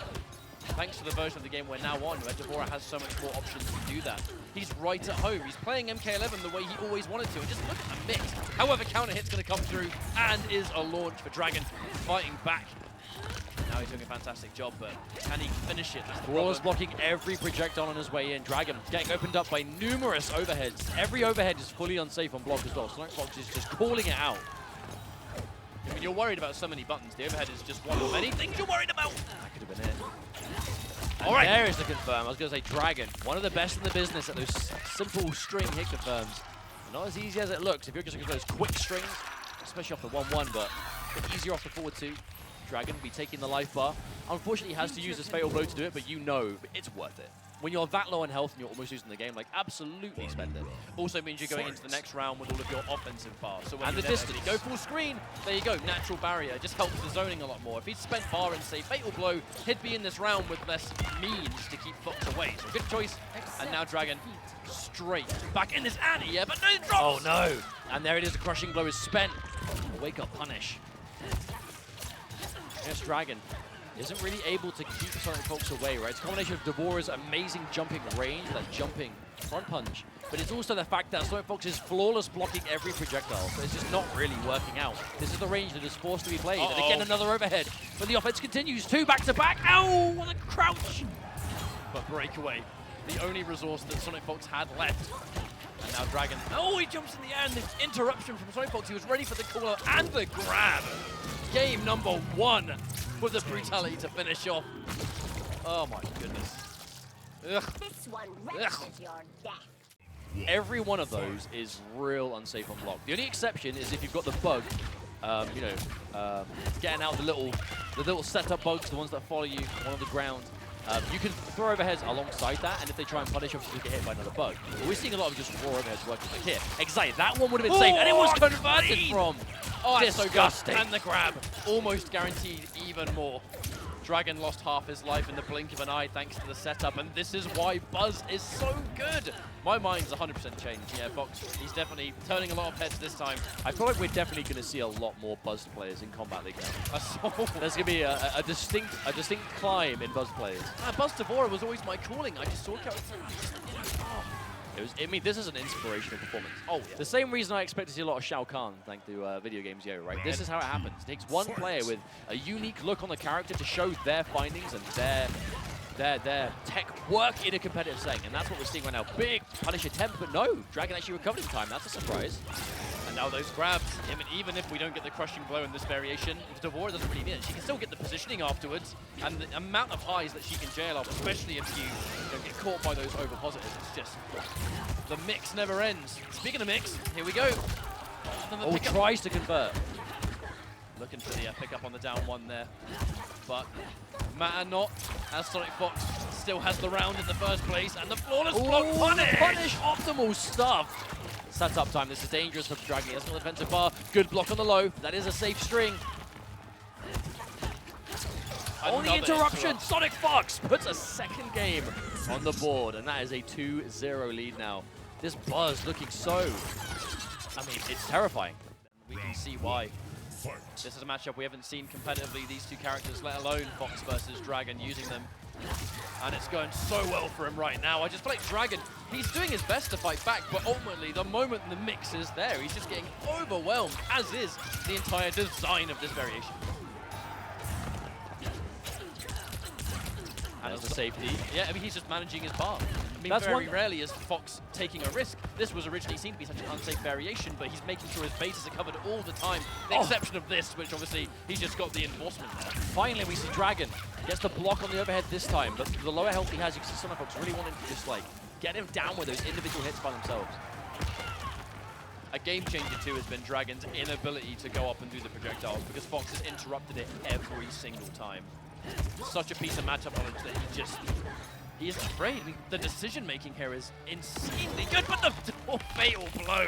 Thanks to the version of the game we're now on, where Devora has so much more options to do that. He's right at home. He's playing MK11 the way he always wanted to. And just look at the mix. However, counter hit's going to come through and is a launch for Dragon, fighting back. Now he's doing a fantastic job, but can he finish it? Brawler's blocking every projectile on his way in. Dragon getting opened up by numerous overheads. Every overhead is fully unsafe on block as well. SonicFox is just calling it out. I mean, you're worried about so many buttons. The overhead is just one of many things you're worried about. That could have been it. All right, there is the confirm. I was going to say Dragon, one of the best in the business at those simple string hit confirms. Not as easy as it looks if you're just looking for those quick strings, especially off the 1-1, but a bit easier off the forward 2. Dragon will be taking the life bar. Unfortunately, he has to use his fatal blow to do it, but you know it's worth it. When you're that low on health and you're almost losing the game, like, absolutely spend it. Also means you're going into the next round with all of your offensive bar. So when And the distance. Go full screen. There you go. Natural barrier. Just helps the zoning a lot more. If he'd spent bar and say fatal blow, he'd be in this round with less means to keep Fox away. So good choice. And now Dragon straight back in this anti, yeah, but no, it drops. Oh no! And there it is. The crushing blow is spent. A wake up punish. Yes, Dragon isn't really able to keep SonicFox away, right? It's a combination of Devora's amazing jumping range, that jumping front punch, but it's also the fact that SonicFox is flawless blocking every projectile, so it's just not really working out. This is the range that is forced to be played, and again another overhead, but the offense continues, 2 back-to-back. Ow, what a crouch! But breakaway, the only resource that SonicFox had left. And now Dragon, oh, he jumps in the air, and this interruption from SonicFox. He was ready for the call and the grab. Game number 1 with the brutality to finish off. Oh my goodness. Ugh. This one relishes your death. Every one of those is real unsafe on block. The only exception is if you've got the bug, getting out the little setup bugs, the ones that follow you on the ground. You can throw overheads alongside that, and if they try and punish, obviously you get hit by another bug. But we're seeing a lot of just raw overheads working like here. Exactly, that one would have been safe, and it was converted from. Oh, that's disgusting. So good. And the grab, almost guaranteed even more. Dragon lost half his life in the blink of an eye thanks to the setup, and this is why Buzz is so good. My mind's 100% changed. Yeah, Fox, he's definitely turning a lot of heads this time. I feel like we're definitely going to see a lot more Buzz players in Kombat League now. There's going to be a distinct climb in Buzz players. Buzz Devora was always my calling. I just saw characters. I mean, this is an inspirational performance. Oh, yeah. The same reason I expect to see a lot of Shao Kahn, thanks to VideoGamezYo, right? This is how it happens. It takes one player with a unique look on the character to show their findings and their tech work in a competitive setting, and that's what we're seeing right now. Big punish attempt, but no, Dragon actually recovered in time. That's a surprise. And now those grabs, I mean, even if we don't get the crushing blow in this variation, if Devora doesn't really need it, she can still get the positioning afterwards, and the amount of highs that she can jail off, especially if you get caught by those over positives, it's just, the mix never ends. Speaking of mix, here we go. Oh, tries to convert. Looking for the pickup on the down 1 there, but matter not, as SonicFox still has the round in the first place, and the flawless block punish! Optimal stuff. Set up time. This is dangerous for Dragon. He has no defensive bar. Good block on the low. That is a safe string. Only interruption. SonicFox puts a second game on the board, and that is a 2-0 lead now. This Buzz looking so, I mean, it's terrifying. We can see why. This is a matchup we haven't seen competitively, these two characters, let alone Fox versus Dragon using them. And it's going so well for him right now. I just feel like Dragon, he's doing his best to fight back, but ultimately the moment the mix is there, he's just getting overwhelmed, as is the entire design of this variation. And as a safety. Yeah, I mean, he's just managing his bar. I mean, That's very rarely is Fox taking a risk. This was originally seen to be such an unsafe variation, but he's making sure his bases are covered all the time. The exception of this, which obviously he's just got the enforcement there. Finally, we see Dragon gets the block on the overhead this time, but the lower health he has, you can see SonicFox really wanting to just like get him down with those individual hits by themselves. A game changer too has been Dragon's inability to go up and do the projectiles, because Fox has interrupted it every single time. Such a piece of matchup knowledge that he isn't afraid. I mean, the decision making here is insanely good, but the fatal blow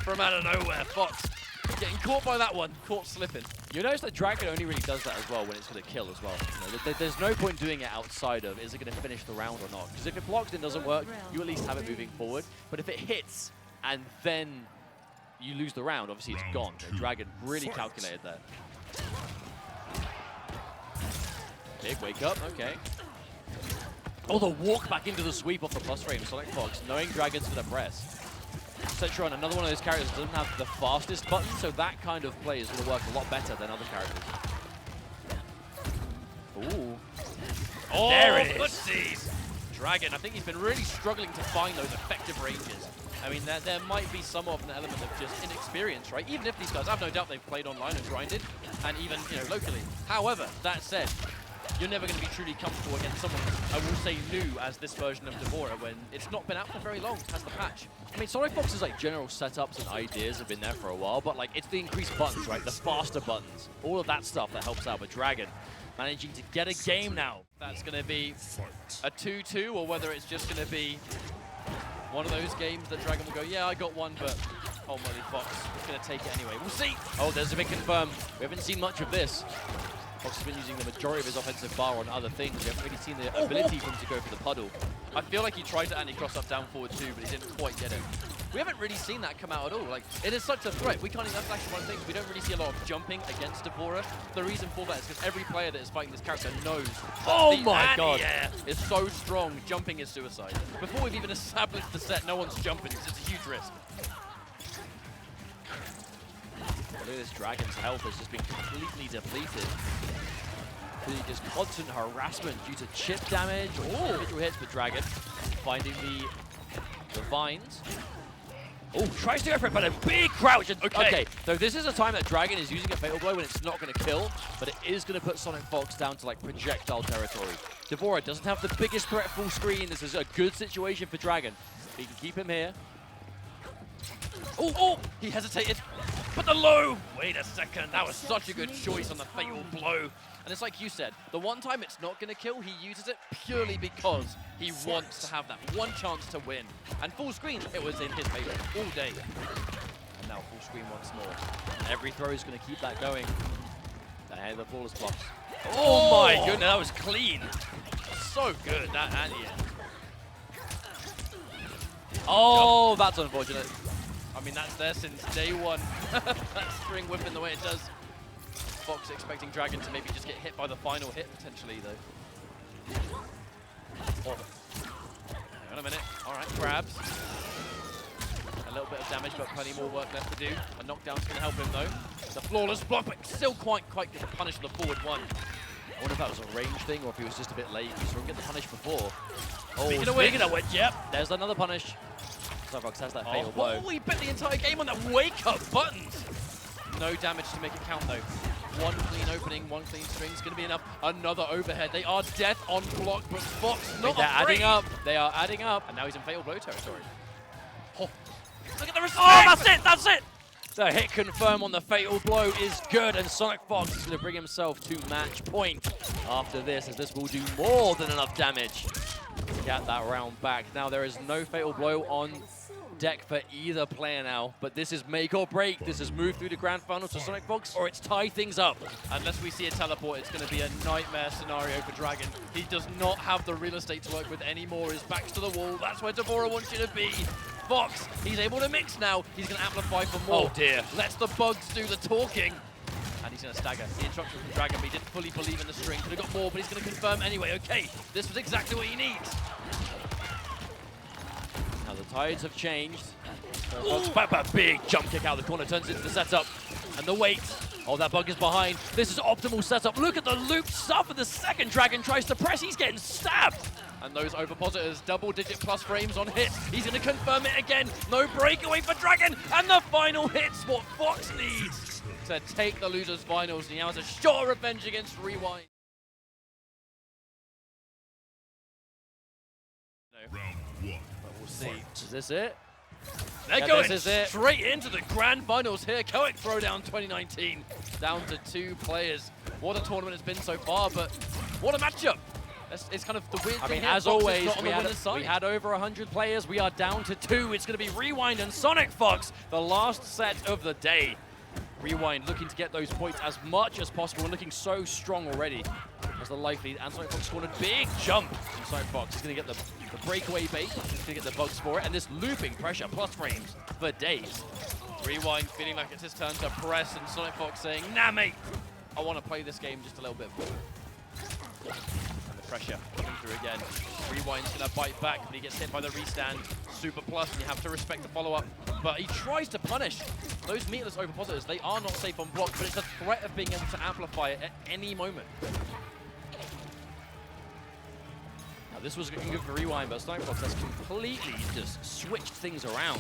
from out of nowhere. Fox Getting caught by that one. Caught slipping. You notice that Dragon only really does that as well when it's for the kill as well. You know, there's no point doing it outside of, is it going to finish the round or not? Because if it blocks and doesn't work, you at least have it moving forward. But if it hits and then you lose the round, obviously it's gone. So Dragon really calculated that. Big wake up, okay. Oh, the walk back into the sweep off the plus frame. SonicFox, knowing Dragon's going to press. Cetrion, another one of those characters that doesn't have the fastest button, so that kind of play is going to work a lot better than other characters. Ooh. Oh, there it is. Footsies. Dragon, I think he's been really struggling to find those effective ranges. I mean, there might be some of an element of just inexperience, right? Even if these guys, I have no doubt they've played online and grinded, and even, you know, locally. However, that said, you're never going to be truly comfortable against someone, I will say, new as this version of Devora when it's not been out for very long, has the patch. I mean, SonicFox's like general setups and ideas have been there for a while, but like it's the increased buttons, right? The faster buttons, all of that stuff that helps out with Dragon. Managing to get a game now. That's going to be a 2-2, or whether it's just going to be one of those games that Dragon will go, yeah, I got one, but ultimately Fox is going to take it anyway. We'll see. Oh, there's a big confirm. We haven't seen much of this. Fox has been using the majority of his offensive bar on other things. We haven't really seen the ability for him to go for the puddle. I feel like he tried to anti-cross up down forward too, but he didn't quite get it. We haven't really seen that come out at all. Like, it is such a threat. We can't even, that's actually one of the things. We don't really see a lot of jumping against Devora. The reason for that is because every player that is fighting this character knows Oh my god, is so strong. Jumping is suicide. Before we've even established the set, no one's jumping. It's just a huge risk. Look at this Dragon's health has just been completely depleted. Just constant harassment due to chip damage or individual hits with Dragon. Finding the vines. Oh, tries to go for it, but a big crouch. Okay, so this is a time that Dragon is using a Fatal Blow when it's not going to kill, but it is going to put SonicFox down to like projectile territory. Devora doesn't have the biggest threat full screen. This is a good situation for Dragon. He can keep him here. Oh, he hesitated. But the low! Wait a second, that was such a good choice on the Fatal Blow. And it's like you said, the one time it's not going to kill, he uses it purely because he wants to have that one chance to win. And full screen, it was in his favor all day. And now full screen once more. Every throw is going to keep that going. And the flawless blocks. Oh my goodness, that was clean. So good, that anti-air. Oh, that's unfortunate. I mean, that's there since day one. That string whipping the way it does. Fox expecting Dragon to maybe just get hit by the final hit, potentially, though. Oh. Hang on a minute. All right, grabs. A little bit of damage, but plenty more work left to do. A knockdown's going to help him, though. The flawless block, but still quite good to punish the forward one. I wonder if that was a range thing or if he was just a bit late. We saw him get the punish before. Oh, Speaking of which, yep. There's another punish. SonicFox has that fatal blow. Oh, he bet the entire game on that wake-up buttons. No damage to make it count, though. One clean opening, one clean string is going to be enough. Another overhead. They are death on block, but Fox not They're afraid. adding up. They are adding up. And now he's in fatal blow territory. Oh, look at the respect. Oh, that's it. That's it. The hit confirm on the fatal blow is good, and SonicFox is going to bring himself to match point after this, as this will do more than enough damage to get that round back. Now there is no fatal blow on deck for either player now, but this is make or break. This is move through the grand finals for SonicFox, or it's tie things up. Unless we see a teleport, it's going to be a nightmare scenario for Dragon. He does not have the real estate to work with anymore. His back's to the wall. That's where Devora wants you to be. Fox, he's able to mix now. He's going to amplify for more. Oh dear. Lets the bugs do the talking. And he's going to stagger. The instruction from Dragon, but he didn't fully believe in the string. Could have got more, but he's going to confirm anyway. Okay, this was exactly what he needs. Now the tides have changed. Fox, big jump kick out of the corner, turns into the setup. And the wait. Oh, that bug is behind. This is optimal setup. Look at the loop stuff, and the second Dragon tries to press. He's getting stabbed. And those overpositors, double-digit plus frames on hits. He's going to confirm it again. No breakaway for Dragon. And the final hit's what Fox needs to take the Losers Finals. And he has a short revenge against Rewind. Round one. But we'll see. Is this it? They're Yeah, going this is it. straight into the grand finals here. Coic Throwdown 2019. Down to 2 players. What a tournament it's been so far, but what a matchup. It's kind of the weird I thing mean, here. as Fox is always, not on we the winner's side. had over 100 players. We are down to 2. It's going to be Rewind and SonicFox, the last set of the day. Rewind looking to get those points as much as possible and looking so strong already as the life lead. And SonicFox scored a big jump from SonicFox. He's going to get the breakaway bait. He's going to get the bugs for it. And this looping pressure plus frames for days. Rewind feeling like it's his turn to press, and SonicFox saying, nah, mate, I want to play this game just a little bit more. And the pressure coming through again. Rewind's going to bite back, but he gets hit by the restand. Super plus, and you have to respect the follow-up. But he tries to punish those meatless overpositors. They are not safe on block, but it's the threat of being able to amplify it at any moment. Now, this was looking good for Rewind, but SonicFox has completely just switched things around.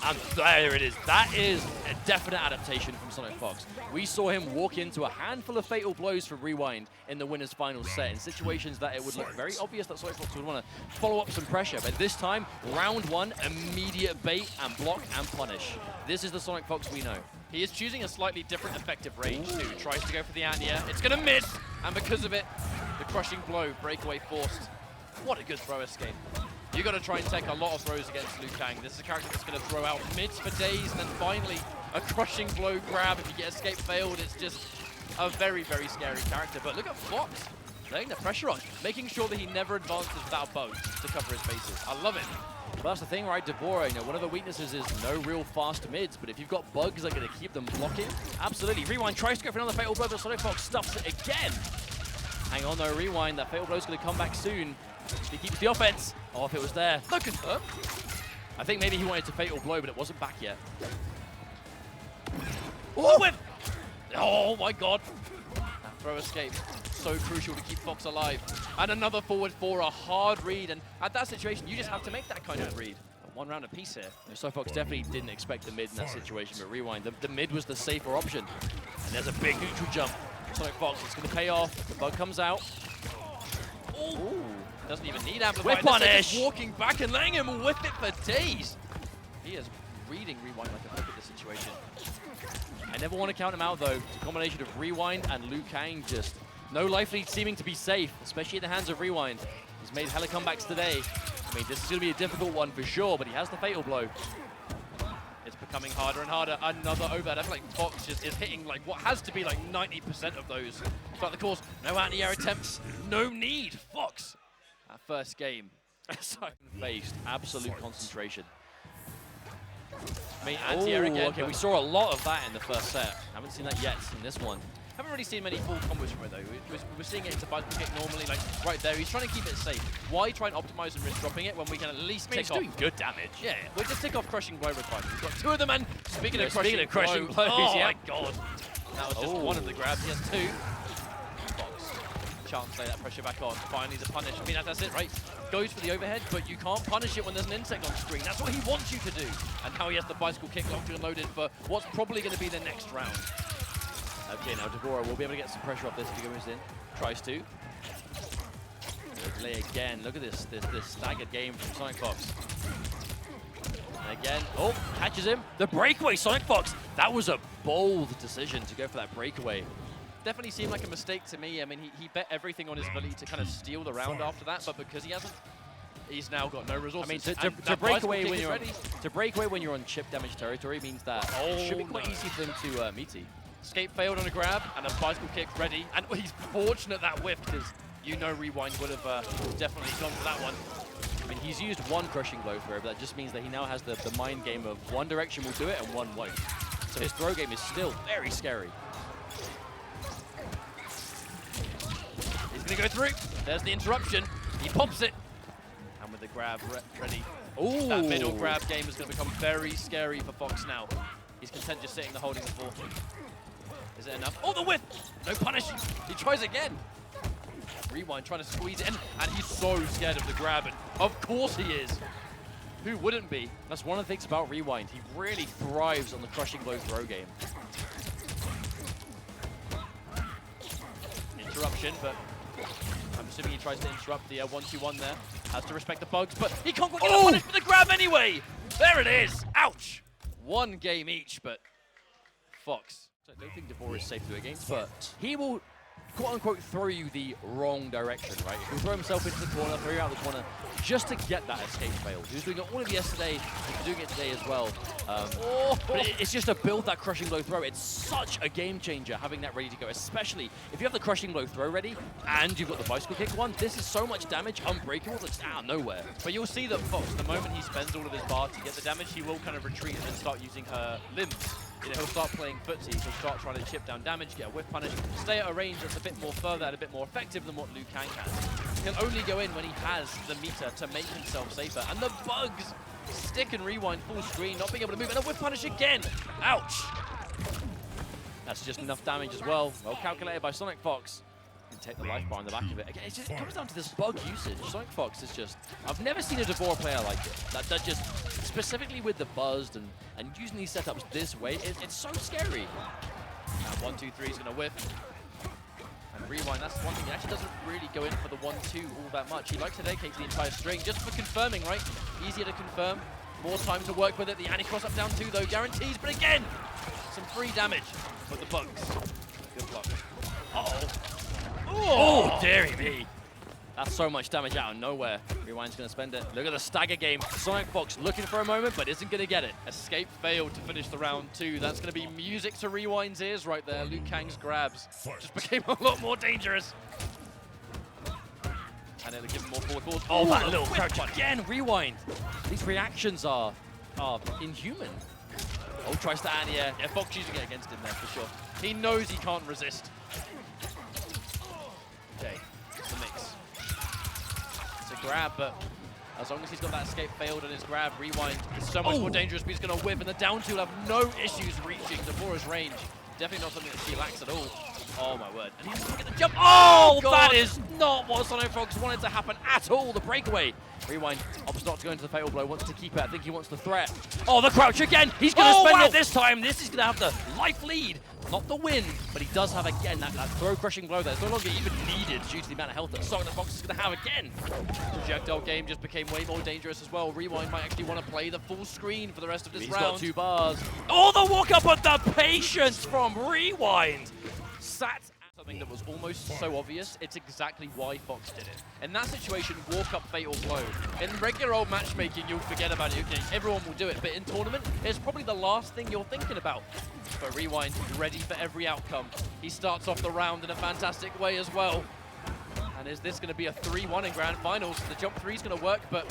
And there it is. That is a definite adaptation from SonicFox. We saw him walk into a handful of fatal blows from Rewind in the Winners Finals set in situations that it would look very obvious that SonicFox would want to follow up some pressure. But this time, round one, immediate bait and block and punish. This is the SonicFox we know. He is choosing a slightly different effective range too. Tries to go for the anti-air. It's going to miss, and because of it, the crushing blow, breakaway forced. What a good throw escape. You got to try and take a lot of throws against Kang. This is a character that's going to throw out mids for days, and then finally a crushing blow grab. If you get escape failed, it's just a very, very scary character. But look at Fox laying the pressure on, making sure that he never advances without bugs to cover his bases. I love it. Well, that's the thing, right, Deborah? You know, one of the weaknesses is no real fast mids, but if you've got bugs that are going to keep them blocking, absolutely. Rewind tries to go for another fatal blow, but SonicFox stuffs it again. Hang on, though, Rewind. That fatal blow is going to come back soon. He keeps the offense. Oh, if it was there. Look at her. I think maybe he wanted to fatal blow, but it wasn't back yet. Oh, whip! Oh my god. That throw escape. So crucial to keep Fox alive. And another forward for a hard read. And at that situation, you just have to make that kind of read. One round apiece here. SonicFox definitely didn't expect the mid in that situation, but Rewind, the mid was the safer option. And there's a big neutral jump. SonicFox, it's going to pay off. The bug comes out. Ooh. Doesn't even need amplify. Whip punish! Just walking back and letting him whip it for days. He is reading Rewind like a book at this situation. I never want to count him out, though. It's a combination of Rewind and Kang, just no life lead seeming to be safe, especially in the hands of Rewind. He's made hella comebacks today. I mean, this is going to be a difficult one for sure, but he has the fatal blow. It's becoming harder and harder. Another overhead. I feel like Fox just is hitting like what has to be like 90% of those throughout the course. No anti-air attempts. No need. Fox. That first game. Faced absolute concentration. I mean, anti-air again. Okay, we saw a lot of that in the first set. Haven't seen that yet in this one. Haven't really seen many full combos from it though. We're seeing it into bicycle kick normally, like right there. He's trying to keep it safe. Why try and optimize and risk dropping it when we can at least tick off? He's doing good damage. Yeah, we'll just tick off crushing blow requirements. We've got two of them, and speaking of crushing blows, oh yeah. my god. That was just one of the grabs. He has two. Fox. Chance to lay that pressure back on. Finally the punish. I mean, that's it, right? Goes for the overhead, but you can't punish it when there's an insect on screen. That's what he wants you to do. And now he has the bicycle kick locked and loaded for what's probably going to be the next round. Okay, now Deborah will be able to get some pressure off this if he goes in. Tries to. Delay again. Look at this staggered game from SonicFox. And again, oh, catches him. The breakaway, SonicFox. That was a bold decision to go for that breakaway. Definitely seemed like a mistake to me. I mean, he bet everything on his ability to kind of steal the round after that, but because he hasn't, he's now got no resources. I mean, to break away when you're on chip damage territory means that it should be quite easy for him to meet you. Escape failed on a grab, and a bicycle kick ready. And he's fortunate that whiff, because you know Rewind would have definitely gone for that one. I mean, he's used one crushing blow for it, but that just means that he now has the mind game of one direction will do it and one won't. So his throw game is still very scary. He's going to go through. There's the interruption. He pops it. And with the grab ready. Ooh. That middle grab game is going to become very scary for Fox now. He's content just sitting there holding the ball. Is it enough? Oh, the whiff! No punish. He tries again. Rewind trying to squeeze it in, and he's so scared of the grab, and of course he is. Who wouldn't be? That's one of the things about Rewind. He really thrives on the crushing blow throw game. Interruption, but I'm assuming he tries to interrupt the 1-2-1 there. Has to respect the bugs, but he can't quite get the punish for the grab anyway! There it is! Ouch! One game each, but Fox. I don't think Devor is safe to do against, but he will quote-unquote throw you the wrong direction, right? He'll throw himself into the corner, throw you out of the corner, just to get that escape fail. He was doing it all of yesterday, he's doing it today as well. But it's just to build that crushing blow throw. It's such a game changer having that ready to go, especially if you have the crushing blow throw ready and you've got the bicycle kick one. This is so much damage, unbreakable, that's out of nowhere. But you'll see that Fox, the moment he spends all of his bar to get the damage, he will kind of retreat and then start using her limbs. You know, he'll start playing footsie, he'll start trying to chip down damage, get a whiff punish, stay at a range that's a bit more further and a bit more effective than what Kang has. He'll only go in when he has the meter to make himself safer. And the bugs stick and rewind full screen, not being able to move, and a whiff punish again! Ouch! That's just enough damage as well. Well calculated by SonicFox. And take the life bar on the back of it. Again, it comes down to this bug usage. SonicFox is just... I've never seen a Devora player like it. That just, specifically with the buzzed and using these setups this way, it's so scary. Now 1, 2, 3 is going to whiff. And rewind, that's one thing. He actually doesn't really go in for the 1-2 all that much. He likes to dedicate the entire string just for confirming, right? Easier to confirm. More time to work with it. The anti-cross up down 2 though guarantees, but again, some free damage for the bugs. Good luck. Uh-oh. Oh, dearie me. That's so much damage out of nowhere. Rewind's going to spend it. Look at the stagger game. SonicFox looking for a moment, but isn't going to get it. Escape failed to finish the round 2. That's going to be music to Rewind's ears right there. Kang's grabs just became a lot more dangerous. And it'll give him more forward. Oh, that little crouch again. Rewind. These reactions are inhuman. Oh, tries to anti-air. Yeah, Fox using it against him there for sure. He knows he can't resist. Okay, the mix. It's a grab, but as long as he's got that escape failed and his grab, Rewind is so much more dangerous, but he's going to whip, and the down two will have no issues reaching Devora's range. Definitely not something that she lacks at all. Oh my word. And he's going to jump. Oh, that is not what SonicFox wanted to happen at all. The breakaway. Rewind opts not to go into the fatal blow, wants to keep it. I think he wants the threat. Oh, the crouch again. He's going to spend it this time. This is going to have the life lead. Not the win, but he does have again that throw crushing blow there. It's no longer even needed due to the amount of health that SonicFox is going to have again. Projectile game just became way more dangerous as well. Rewind might actually want to play the full screen for the rest of this round. He's got 2 bars. Oh, the walk up, but the patience from Rewind. Sat something that was almost so obvious. It's exactly why Fox did it. In that situation, walk up fatal blow. In regular old matchmaking, you'll forget about it. Okay, everyone will do it, but in tournament, it's probably the last thing you're thinking about. But Rewind, ready for every outcome. He starts off the round in a fantastic way as well. And is this going to be a 3-1 in Grand Finals? The jump 3 is going to work, but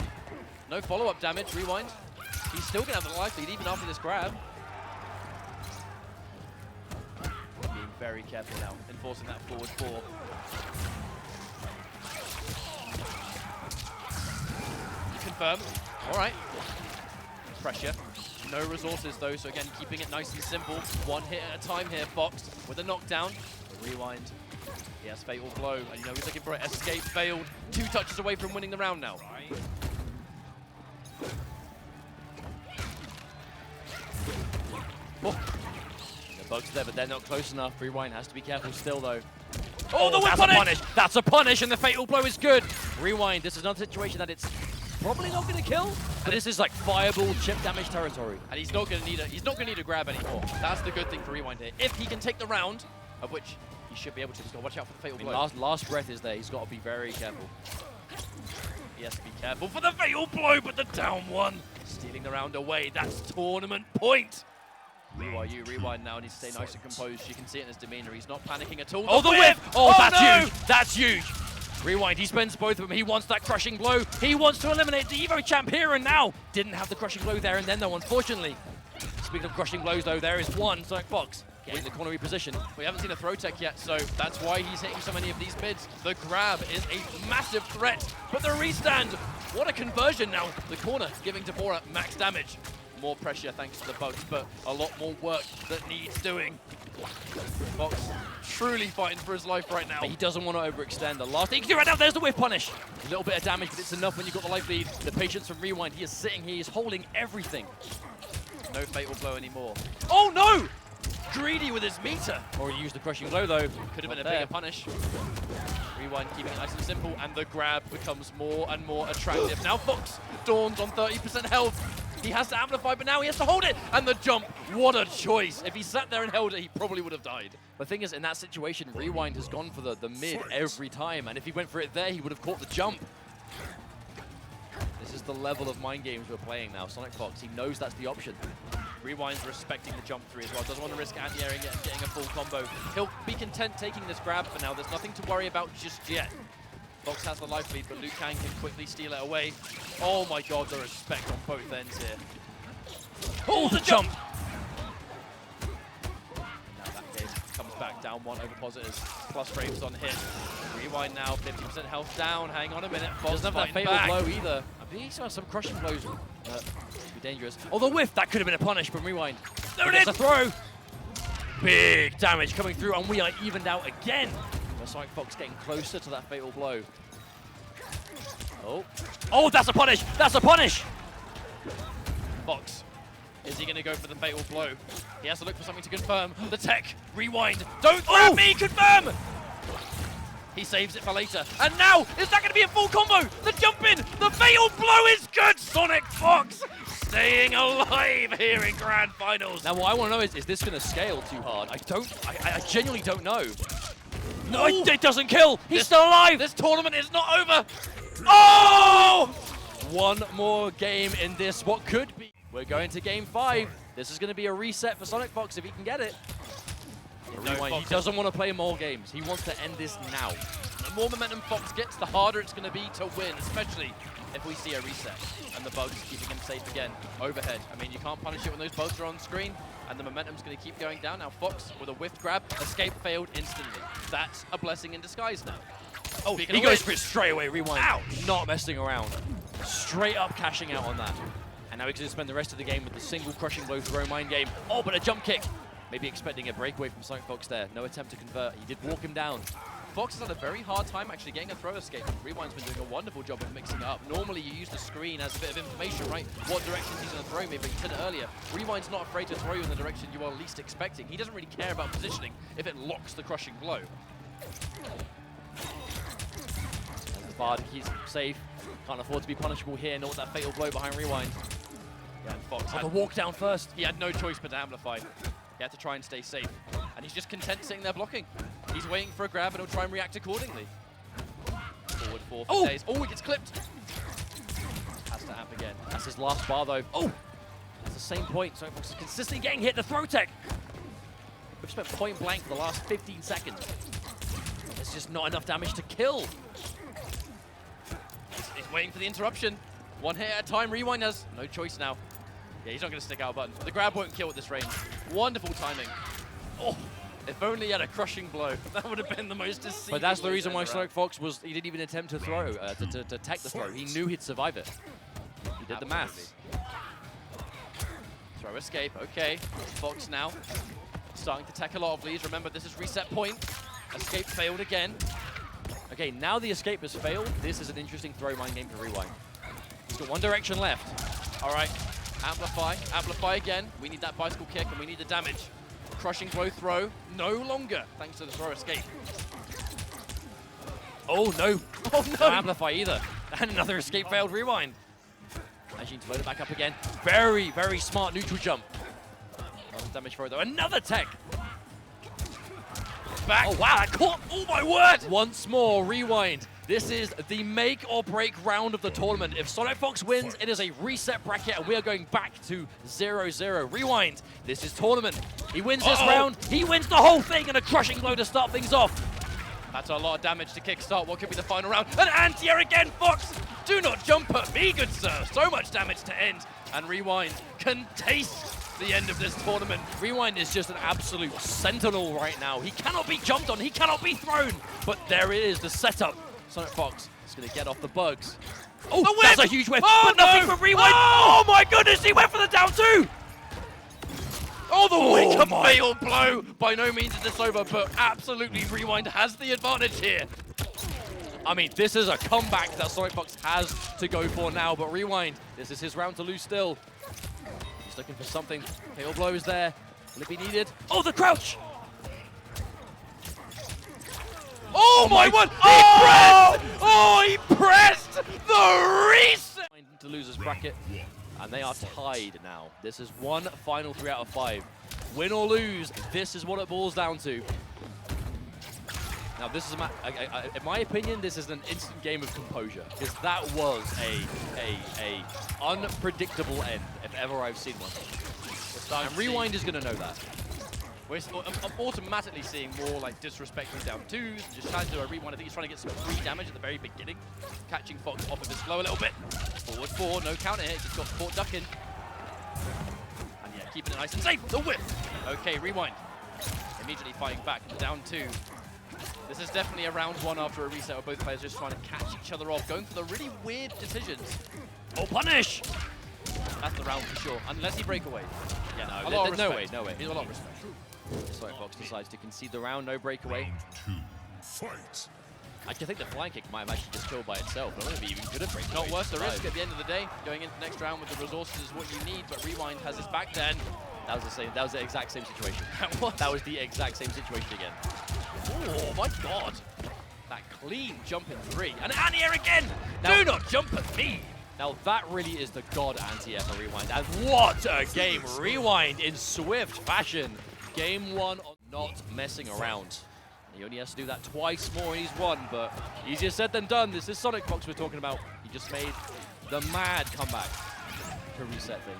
no follow-up damage. Rewind, he's still going to have the life lead even after this grab. Being very careful now, enforcing that forward 4. Confirm. All right. Pressure. No resources though, so again, keeping it nice and simple. 1 hit at a time here, Fox with a knockdown. Rewind. He has fatal blow, and you know he's looking for it. Escape failed. 2 touches away from winning the round now. Oh. The bugs there, but they're not close enough. Rewind has to be careful still though. Oh, the that's a punish! That's a punish, and the fatal blow is good. Rewind. This is another situation that it's probably not going to kill, but this is like fireball chip damage territory, and he's not going to need a grab anymore. That's the good thing for Rewind here. If he can take the round, of which he should be able to, he's got to watch out for the fatal blow. Last breath is there. He's got to be very careful. He has to be careful for the fatal blow, but the down 1 stealing the round away. That's tournament point. Rewind now needs to stay nice and composed. You can see it in his demeanor. He's not panicking at all. Oh, the whip! Oh, that's huge! That's huge! Rewind, he spends both of them. He wants that crushing blow. He wants to eliminate the Evo champ here and now. Didn't have the crushing blow there and then though, unfortunately. Speaking of crushing blows though, there is one SonicFox getting the corner reposition. We haven't seen a throw tech yet, so that's why he's hitting so many of these bids. The grab is a massive threat, but the restand, what a conversion now. The corner giving Devora max damage. More pressure thanks to the bugs, but a lot more work that needs doing. Fox truly fighting for his life right now. He doesn't want to overextend. The last thing he can do right now, there's the whiff punish. A little bit of damage, but it's enough when you've got the life lead. The patience from Rewind, he is sitting here, he's holding everything. No fatal blow anymore. Oh no! Greedy with his meter. Or he used the crushing blow though. Could have been a bigger punish. Rewind keeping it nice and simple, and the grab becomes more and more attractive. Now Fox dawns on 30% health. He has to amplify, but now he has to hold it. And the jump, what a choice. If he sat there and held it, he probably would have died. The thing is, in that situation, Rewind has gone for the mid every time, and if he went for it there, he would have caught the jump. This is the level of mind games we're playing now. SonicFox, he knows that's the option. Rewind's respecting the jump 3 as well. Doesn't want to risk anti-airing it and getting a full combo. He'll be content taking this grab for now. There's nothing to worry about just yet. Fox has the life lead, but Kang can quickly steal it away. Oh my god, the respect on both ends here. Oh, the jump! Now that game comes back down 1 over positives. Plus frames on hit. Rewind now, 50% health down. Hang on a minute. Fox Doesn't have that fatal blow either. I think he still has some crushing blows. Be dangerous. Oh, the whiff! That could have been a punish from Rewind. There it is! A throw! Big damage coming through, and we are evened out again. SonicFox getting closer to that fatal blow. Oh. Oh, that's a punish! That's a punish! Fox. Is he going to go for the fatal blow? He has to look for something to confirm. The tech. Rewind. Don't grab me! Confirm! He saves it for later. And now, is that going to be a full combo? The jump in! The fatal blow is good! SonicFox staying alive here in Grand Finals. Now, what I want to know is this going to scale too hard? I genuinely don't know. No, it doesn't kill! He's still alive! This tournament is not over! Oh! One more game in this, what could be. We're going to game 5. This is going to be a reset for SonicFox if he can get it. Rewind, he doesn't want to play more games. He wants to end this now. The more momentum Fox gets, the harder it's going to be to win, especially if we see a reset. And the bugs keeping him safe again. Overhead. I mean, you can't punish it when those bugs are on screen, and the momentum's going to keep going down. Now Fox with a whiff grab, escape failed instantly. That's a blessing in disguise now. Oh, he goes for it straight away. Rewind. Ouch. Not messing around. Straight up cashing out on that. And now he's going to spend the rest of the game with the single crushing blow throw mind game. Oh, but a jump kick. Maybe expecting a breakaway from SonicFox there. No attempt to convert. He did walk him down. Fox has had a very hard time actually getting a throw escape. Rewind's been doing a wonderful job of mixing it up. Normally you use the screen as a bit of information, right? What directions he's going to throw me, but he said it earlier. Rewind's not afraid to throw you in the direction you are least expecting. He doesn't really care about positioning if it locks the crushing blow. Bard, he's safe. Can't afford to be punishable here. Not with that fatal blow behind Rewind. Yeah, and Fox had the walk down first. He had no choice but to amplify. He had to try and stay safe. And he's just content sitting there blocking. He's waiting for a grab and he'll try and react accordingly. Forward 4 for days. Oh, he gets clipped. Has to amp again. That's his last bar though. Oh! That's the same point. SonicFox is consistently getting hit. The throw tech. We've spent point blank for the last 15 seconds. There's just not enough damage to kill. He's waiting for the interruption. One hit at a time. Rewind has no choice now. Yeah, he's not going to stick out a button. The grab won't kill at this range. Wonderful timing. Oh, if only he had a crushing blow. That would have been the most deceiving. But that's the reason why SonicFox was, he didn't even attempt to throw, to tech the throw. He knew he'd survive it. He did the maths. Throw escape, okay. Fox now starting to tech a lot of leads. Remember, this is reset point. Escape failed again. Okay, now the escape has failed. This is an interesting throw mind game for Rewind. He's got one direction left. All right, amplify again. We need that bicycle kick and we need the damage. Crushing blow throw, no longer, thanks to the throw escape. Oh no, oh no! No amplify either. And another escape failed Rewind. Managing to load it back up again. Very, very smart neutral jump. Another damage throw though, another tech. Back. Oh wow, that caught, oh my word! Once more, Rewind. This is the make or break round of the tournament. If SonicFox wins, it is a reset bracket and we are going back to 0-0. Rewind, this is tournament. He wins this round, he wins the whole thing, and a crushing blow to start things off. That's a lot of damage to kickstart what could be the final round. And anti-air again, Fox! Do not jump at me, good sir. So much damage to end. And Rewind can taste the end of this tournament. Rewind is just an absolute sentinel right now. He cannot be jumped on, he cannot be thrown. But there it is, the setup. SonicFox is going to get off the bugs. Oh, that's a huge whiff, but nothing from Rewind. Oh my goodness, he went for the down two. Oh, the wake-up fatal blow. By no means is this over, but absolutely Rewind has the advantage here. I mean, this is a comeback that SonicFox has to go for now, but Rewind, this is his round to lose still. He's looking for something. Fatal blow is there. Will it be needed? Oh, the crouch! Oh my word! He pressed the reset! To losers bracket, and they are tied now. This is one final 3 out of 5. Win or lose, this is what it boils down to. Now this is, in my opinion, this is an instant game of composure, because that was a unpredictable end, if ever I've seen one. And Rewind is going to know that. We're automatically seeing more like disrespecting down twos, and just trying to do a Rewind. I think he's trying to get some free damage at the very beginning, catching Fox off of his flow a little bit. Forward four, no counter hit, just got caught ducking. And yeah, keeping it nice and safe, the whip. Okay, Rewind. Immediately fighting back, down two. This is definitely a round one after a reset where both players just trying to catch each other off, going for the really weird decisions. Oh, punish! That's the round for sure, unless he break away. Yeah, no, no way, no way. He's a lot of respect. SonicFox decides to concede the round, no breakaway. Round 2, fight. I think the flying kick might have actually just killed by itself. I don't think it'd be even good at breakaway. Not worth the risk at the end of the day. Going into the next round with the resources is what you need, but Rewind has his back then. That was the same. That was the exact same situation. That was the exact same situation again. Oh my god! That clean jump in three, and anti-air again. Do not jump at me. Now that really is the god anti-air for Rewind. And what a game! Rewind in swift fashion. Game one, not messing around. He only has to do that twice more and he's won, but easier said than done. This is SonicFox we're talking about. He just made the mad comeback to reset things.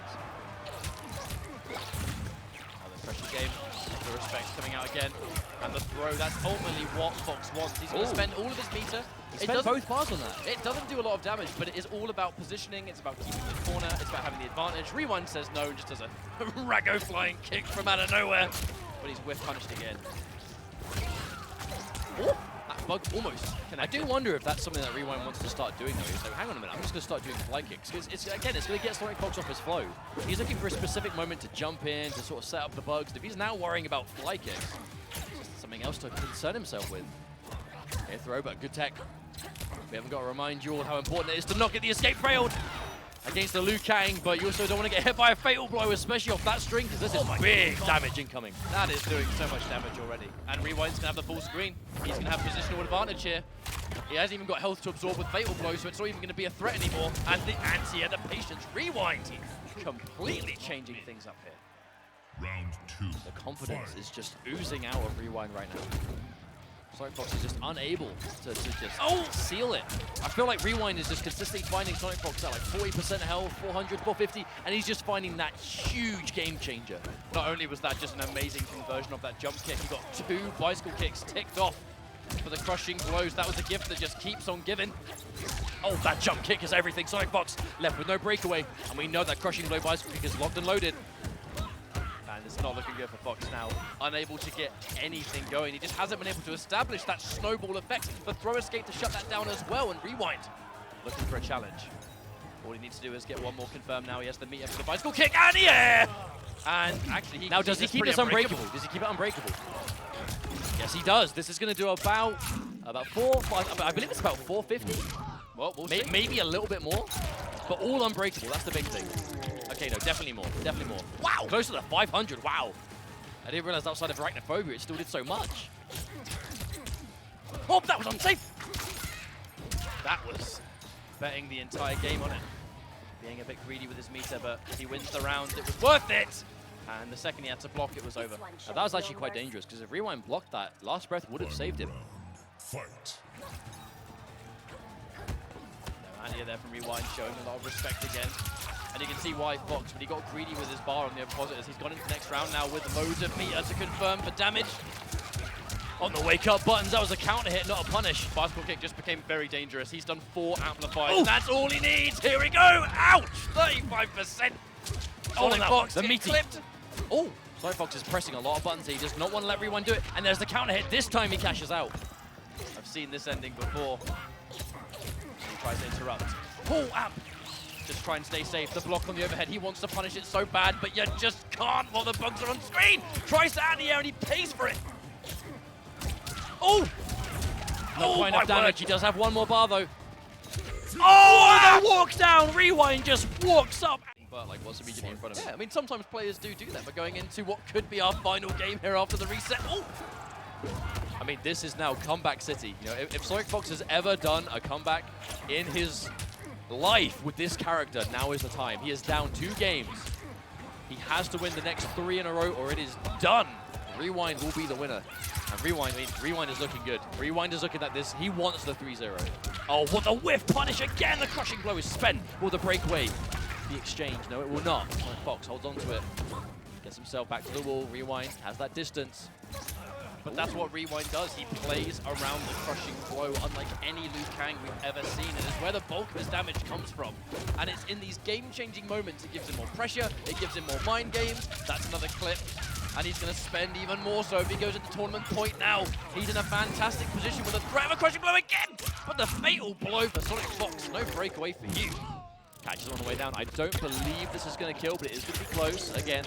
Another pressure game. The respect's coming out again. And the throw, that's ultimately what Fox wants. He's going to spend all of his meter. He spent both bars on that. It doesn't do a lot of damage, but it is all about positioning. It's about keeping the corner. It's about having the advantage. Rewind says no and just does a raggo flying kick from out of nowhere. But he's whiff punished again. Oh, that bug almost connected. I do wonder if that's something that Rewind wants to start doing though. He's like, hang on a minute, I'm just going to start doing fly kicks. Because again, it's going to get SonicFox off his flow. He's looking for a specific moment to jump in, to sort of set up the bugs. If he's now worrying about fly kicks, it's just something else to concern himself with. Okay, throw, but good tech. We haven't got to remind you all how important it is to not get the escape failed against the Liu Kang, but you also don't want to get hit by a fatal blow, especially off that string, because this is big damage incoming. That is doing so much damage already. And Rewind's going to have the full screen. He's going to have positional advantage here. He hasn't even got health to absorb with fatal blow, so it's not even going to be a threat anymore. And the anti-air, the patience, Rewind, completely changing things up here. Round 2. The confidence is just oozing out of Rewind right now. SonicFox is just unable to just seal it. I feel like Rewind is just consistently finding SonicFox at like 40% health, 400, 450, and he's just finding that huge game changer. Not only was that just an amazing conversion of that jump kick, he got 2 bicycle kicks ticked off for the crushing blows. That was a gift that just keeps on giving. Oh, that jump kick is everything. SonicFox left with no breakaway, and we know that crushing blow bicycle kick is locked and loaded. And it's not looking good for Fox now. Unable to get anything going. He just hasn't been able to establish that snowball effect. The throw escape to shut that down as well. And Rewind looking for a challenge. All he needs to do is get one more confirmed now. He has the meter for the bicycle kick and And actually, he now does he keep this unbreakable? Does he keep it unbreakable? Yes, he does. This is going to do about 4, 5, I believe it's about 450. Well, we'll see. Maybe a little bit more, but all unbreakable. That's the big thing. Okay, no, definitely more. Definitely more. Wow! Closer to 500. Wow! I didn't realize outside of Arachnophobia, it still did so much. Oh, that was unsafe! That was betting the entire game on it. Being a bit greedy with his meter, but he wins the round. It was worth it! And the second he had to block, it was over. Now, that was actually quite dangerous, because if Rewind blocked that, Last Breath would have saved him. Fight. No idea there from Rewind, showing a lot of respect again. And you can see why Fox, when he got greedy with his bar on the opposite, as he's gone into the next round now with loads of meter to confirm for damage. On the wake up buttons, that was a counter hit, not a punish. Bicycle kick just became very dangerous. He's done 4 amplifiers. That's all he needs. Here we go. Ouch! 35%. Oh, Fox, the meaty. clipped. Oh, SonicFox is pressing a lot of buttons. He does not want to let Rewind do it. And there's the counter hit. This time he cashes out. I've seen this ending before. He tries to interrupt. Oh, amp. Just try and stay safe. The block on the overhead. He wants to punish it so bad, but you just can't while the bugs are on screen. Tries to out the air and he pays for it. Oh! Not quite enough damage. Word. He does have one more bar though. Oh, the walk down. Rewind just walks up. But like what's immediately in front of him. Yeah, I mean sometimes players do that. We're going into what could be our final game here after the reset. Oh! I mean, this is now comeback city. You know, if SonicFox has ever done a comeback in his life with this character, now is the time. He is down 2 games. He has to win the next 3 in a row or it is done. Rewind will be the winner. And Rewind, I mean, Rewind is looking good. Rewind is looking at this. He wants the 3-0. Oh, what a whiff punish again. The crushing blow is spent. Will the breakaway be exchanged? No, it will not. Fox holds on to it. Gets himself back to the wall. Rewind has that distance. But that's what Rewind does. He plays around the crushing blow unlike any Liu Kang we've ever seen. And it's where the bulk of his damage comes from. And it's in these game-changing moments it gives him more pressure, it gives him more mind games. That's another clip. And he's going to spend even more so if he goes into tournament point now. He's in a fantastic position with a threat of a crushing blow again. But the fatal blow for SonicFox. No breakaway for you. Catches on the way down. I don't believe this is going to kill, but it is going to be close again.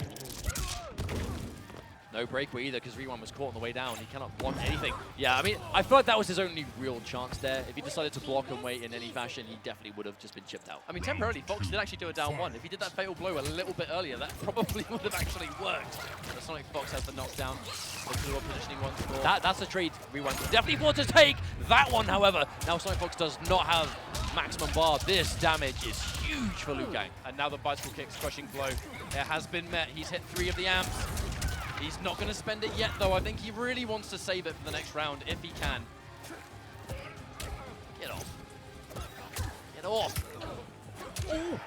No breakaway either, because Rewind was caught on the way down. He cannot block anything. Yeah, I mean, I feel like that was his only real chance there. If he decided to block and wait in any fashion, he definitely would have just been chipped out. I mean, temporarily, Fox did actually do a down one. If he did that fatal blow a little bit earlier, that probably would have actually worked. But SonicFox has the knockdown. Positioning once more. That's a trade Rewind definitely want to take. That one, however, now SonicFox does not have maximum bar. This damage is huge for Liu Kang. And now the bicycle kicks, crushing blow. It has been met. He's hit 3 of the amps. He's not going to spend it yet, though. I think he really wants to save it for the next round, if he can. Get off. Get off. Ooh.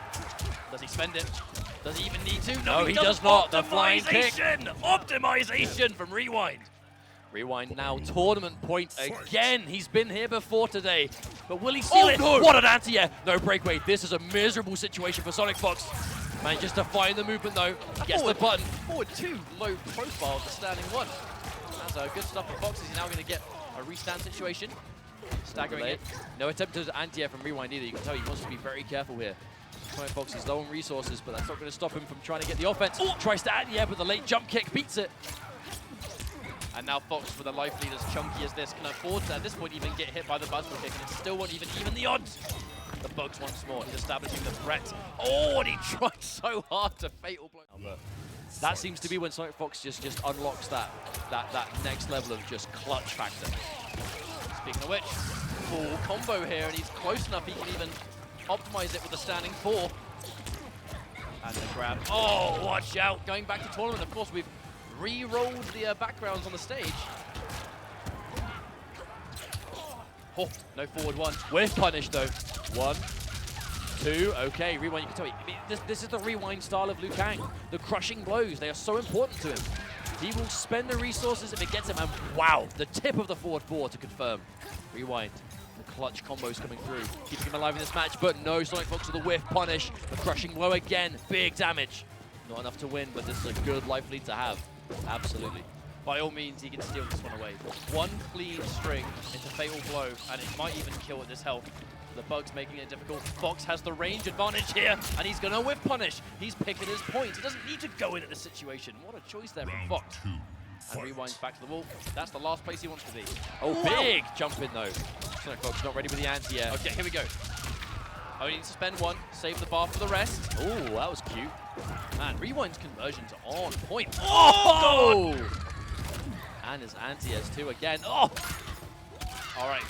Does he spend it? Does he even need to? No, he does not. The flying kick. Optimization from Rewind. Rewind now, tournament point again. He's been here before today. But will he seal it? No. What an anti-air. No breakaway. This is a miserable situation for SonicFox. Manages to find the movement though, gets the button. Forward 2, low profile to standing 1. That's good stuff for Fox. He's now going to get a restand situation. Staggering it. No attempt to anti-air from Rewind either. You can tell he wants to be very careful here. Fox is low on resources, but that's not going to stop him from trying to get the offense. Tries to anti-air, but the late jump kick beats it. And now Fox, with a life lead as chunky as this, can afford to, at this point, even get hit by the bicycle kick, and it still won't even the odds. The bugs once more. He's establishing the threat. Oh, and he tried so hard to fatal blow. But that seems to be when SonicFox just unlocks that next level of just clutch factor. Speaking of which, full combo here, and he's close enough he can even optimize it with the standing 4. And the grab. Oh, watch out. Going back to tournament, of course, we've re-rolled the backgrounds on the stage. Oh, no forward 1. With punish though. 1, 2, okay, Rewind, you can tell me. I mean, this is the Rewind style of Liu Kang. The crushing blows, they are so important to him. He will spend the resources if it gets him, and wow, the tip of the forward 4 to confirm. Rewind, the clutch combos coming through, keeping him alive in this match, but no, SonicFox with a whiff punish. The crushing blow again, big damage. Not enough to win, but this is a good life lead to have. Absolutely. By all means, he can steal this one away. 1 clean string into fatal blow, and it might even kill at this health. The bugs making it difficult. Fox has the range advantage here, and he's going to whiff punish. He's picking his points. He doesn't need to go in at this situation. What a choice there from Fox. And Rewind's back to the wall. That's the last place he wants to be. Oh, big jump in though. SonicFox not ready with the anti-air. Okay, here we go. Only needs to spend 1, save the bar for the rest. Oh, that was cute. Man, Rewind's conversions are on point. Oh! And his anti-airs too again. Oh! All right.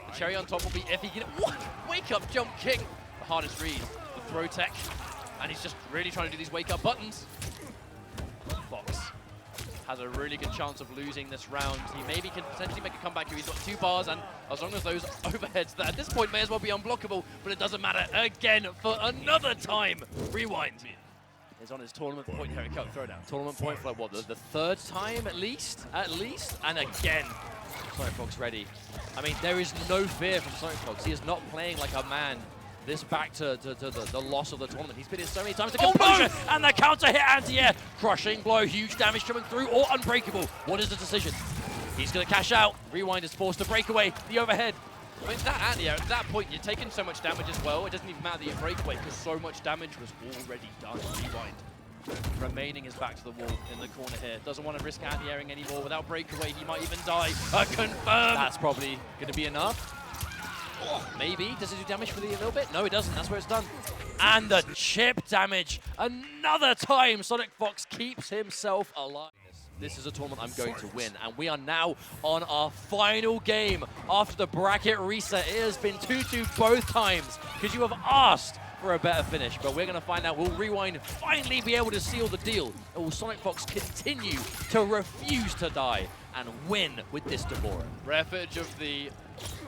The cherry on top will be if he can. What? Wake up jump kick. The hardest read. The throw tech. And he's just really trying to do these wake up buttons. Fox has a really good chance of losing this round. He maybe can potentially make a comeback here. He's got 2 bars, and as long as those overheads that at this point may as well be unblockable, but it doesn't matter again for another time. Rewind is on his tournament point. Here it comes, throw down. Tournament point for like, what, the 3rd time at least? And again, SonicFox ready. I mean, there is no fear from SonicFox. He is not playing like a man. This back to the loss of the tournament. He's been here so many times. The composure and the counter hit anti-air. Crushing blow, huge damage coming through, or unbreakable. What is the decision? He's going to cash out. Rewind is forced to break away. The overhead. I mean, that anti-air, at that point, you're taking so much damage as well. It doesn't even matter that you break away because so much damage was already done. Rewind. Remaining his back to the wall in the corner here. Doesn't want to risk anti-airing anymore. Without breakaway, he might even die. Confirm. That's probably going to be enough. Oh, maybe. Does it do damage for the little bit? No, it doesn't. That's where it's done. And the chip damage. Another time, SonicFox keeps himself alive. This is a tournament I'm going to win, and we are now on our final game after the bracket reset. It has been 2-2 both times because you have asked for a better finish, but we're going to find out. Will Rewind finally be able to seal the deal? Or will SonicFox continue to refuse to die and win with this Devora? Rare footage of the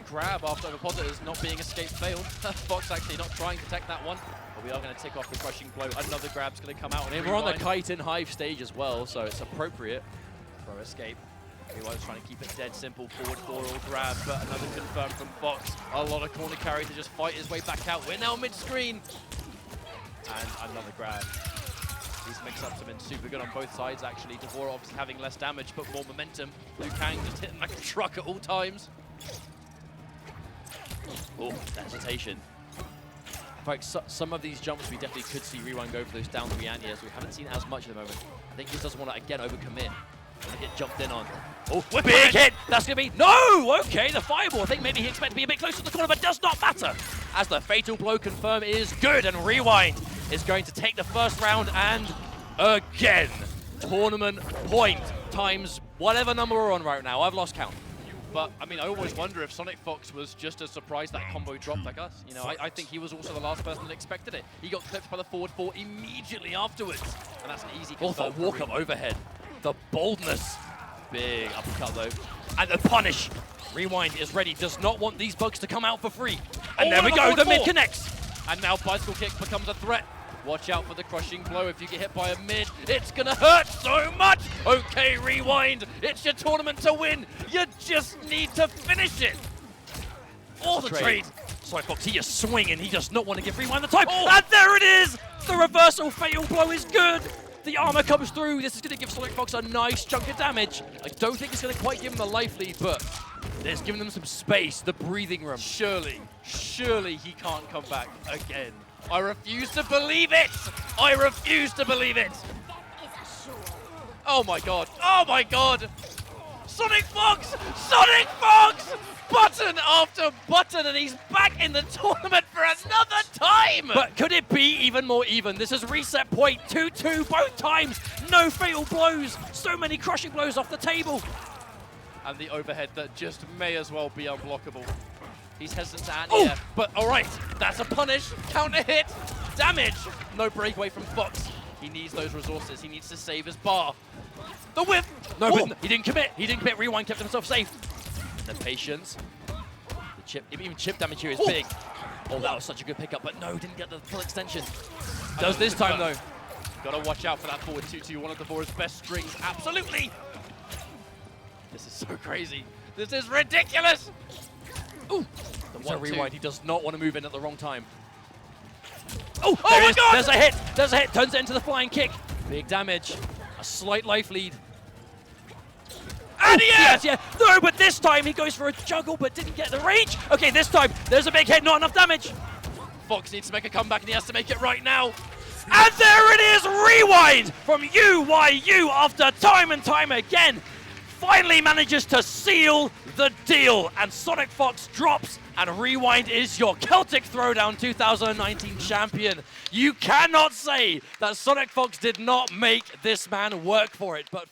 grab after Overpositors not being escape failed. Fox actually not trying to tech that one, but we are going to tick off the crushing blow. Another grab's going to come out. I mean, we're on the kite in hive stage as well, so it's appropriate. Throw escape. Rewind's trying to keep it dead simple, forward four all grab, but another confirm from Fox. A lot of corner carry to just fight his way back out. We're now mid-screen. And another grab. These mix-ups have been super good on both sides, actually. Devora obviously having less damage, but more momentum. Kang just hitting like a truck at all times. Oh, hesitation. In fact, some of these jumps we definitely could see Rewind go for those down 3 anti-airs. We haven't seen as much at the moment. I think he doesn't want to, again, overcommit. Gonna get jumped in on. Oh, big hit! That's gonna be, no! Okay, the fireball. I think maybe he expected to be a bit closer to the corner, but does not matter. As the fatal blow confirm is good, and Rewind is going to take the first round, and again, tournament point times whatever number we're on right now. I've lost count. But, I mean, I always wonder if SonicFox was just as surprised that combo dropped like us. You know, I think he was also the last person that expected it. He got clipped by the forward four immediately afterwards, and that's an easy confirm. The walk-up overhead. The boldness. Big uppercut, though. And the punish. Rewind is ready. Does not want these bugs to come out for free. And there we go. The mid connects. And now bicycle kick becomes a threat. Watch out for the crushing blow. If you get hit by a mid, it's going to hurt so much. Okay, Rewind. It's your tournament to win. You just need to finish it. All the trade. SonicFox, he is swinging. He does not want to give Rewind the time. Oh. And there it is. The reversal fatal blow is good. The armor comes through. This is going to give SonicFox a nice chunk of damage. I don't think it's going to quite give him the life lead, but it's giving them some space, the breathing room. Surely he can't come back again. I refuse to believe it! I refuse to believe it! Oh my god! Oh my god! SonicFox! SonicFox! Button after button, and he's back in the tournament for another time! But could it be even more even? This is reset point, 2-2 both times. No fatal blows. So many crushing blows off the table. And the overhead that just may as well be unblockable. He's hesitant to anti-air, but all right, that's a punish, counter hit, damage. No breakaway from Fox. He needs those resources. He needs to save his bar. The whip! No, but he didn't commit. He didn't commit. Rewind kept himself safe. The patience. The chip, even chip damage here is big. Oh, that was such a good pickup, but no, didn't get the full extension. Does this time, though. Gotta watch out for that forward 2-2, one of Devora's best strings. Absolutely! This is so crazy. This is ridiculous! Ooh, the Rewind, he does not want to move in at the wrong time. Oh my god! There's a hit, there's a hit, turns it into the flying kick. Big damage, a slight life lead. And yes, yeah, no, but this time he goes for a juggle but didn't get the range. Okay, this time, there's a big hit, not enough damage. Fox needs to make a comeback and he has to make it right now. And there it is, Rewind from UYU after time and time again. Finally manages to seal the deal, and SonicFox drops, and Rewind is your Celtic Throwdown 2019 champion. You cannot say that SonicFox did not make this man work for it, but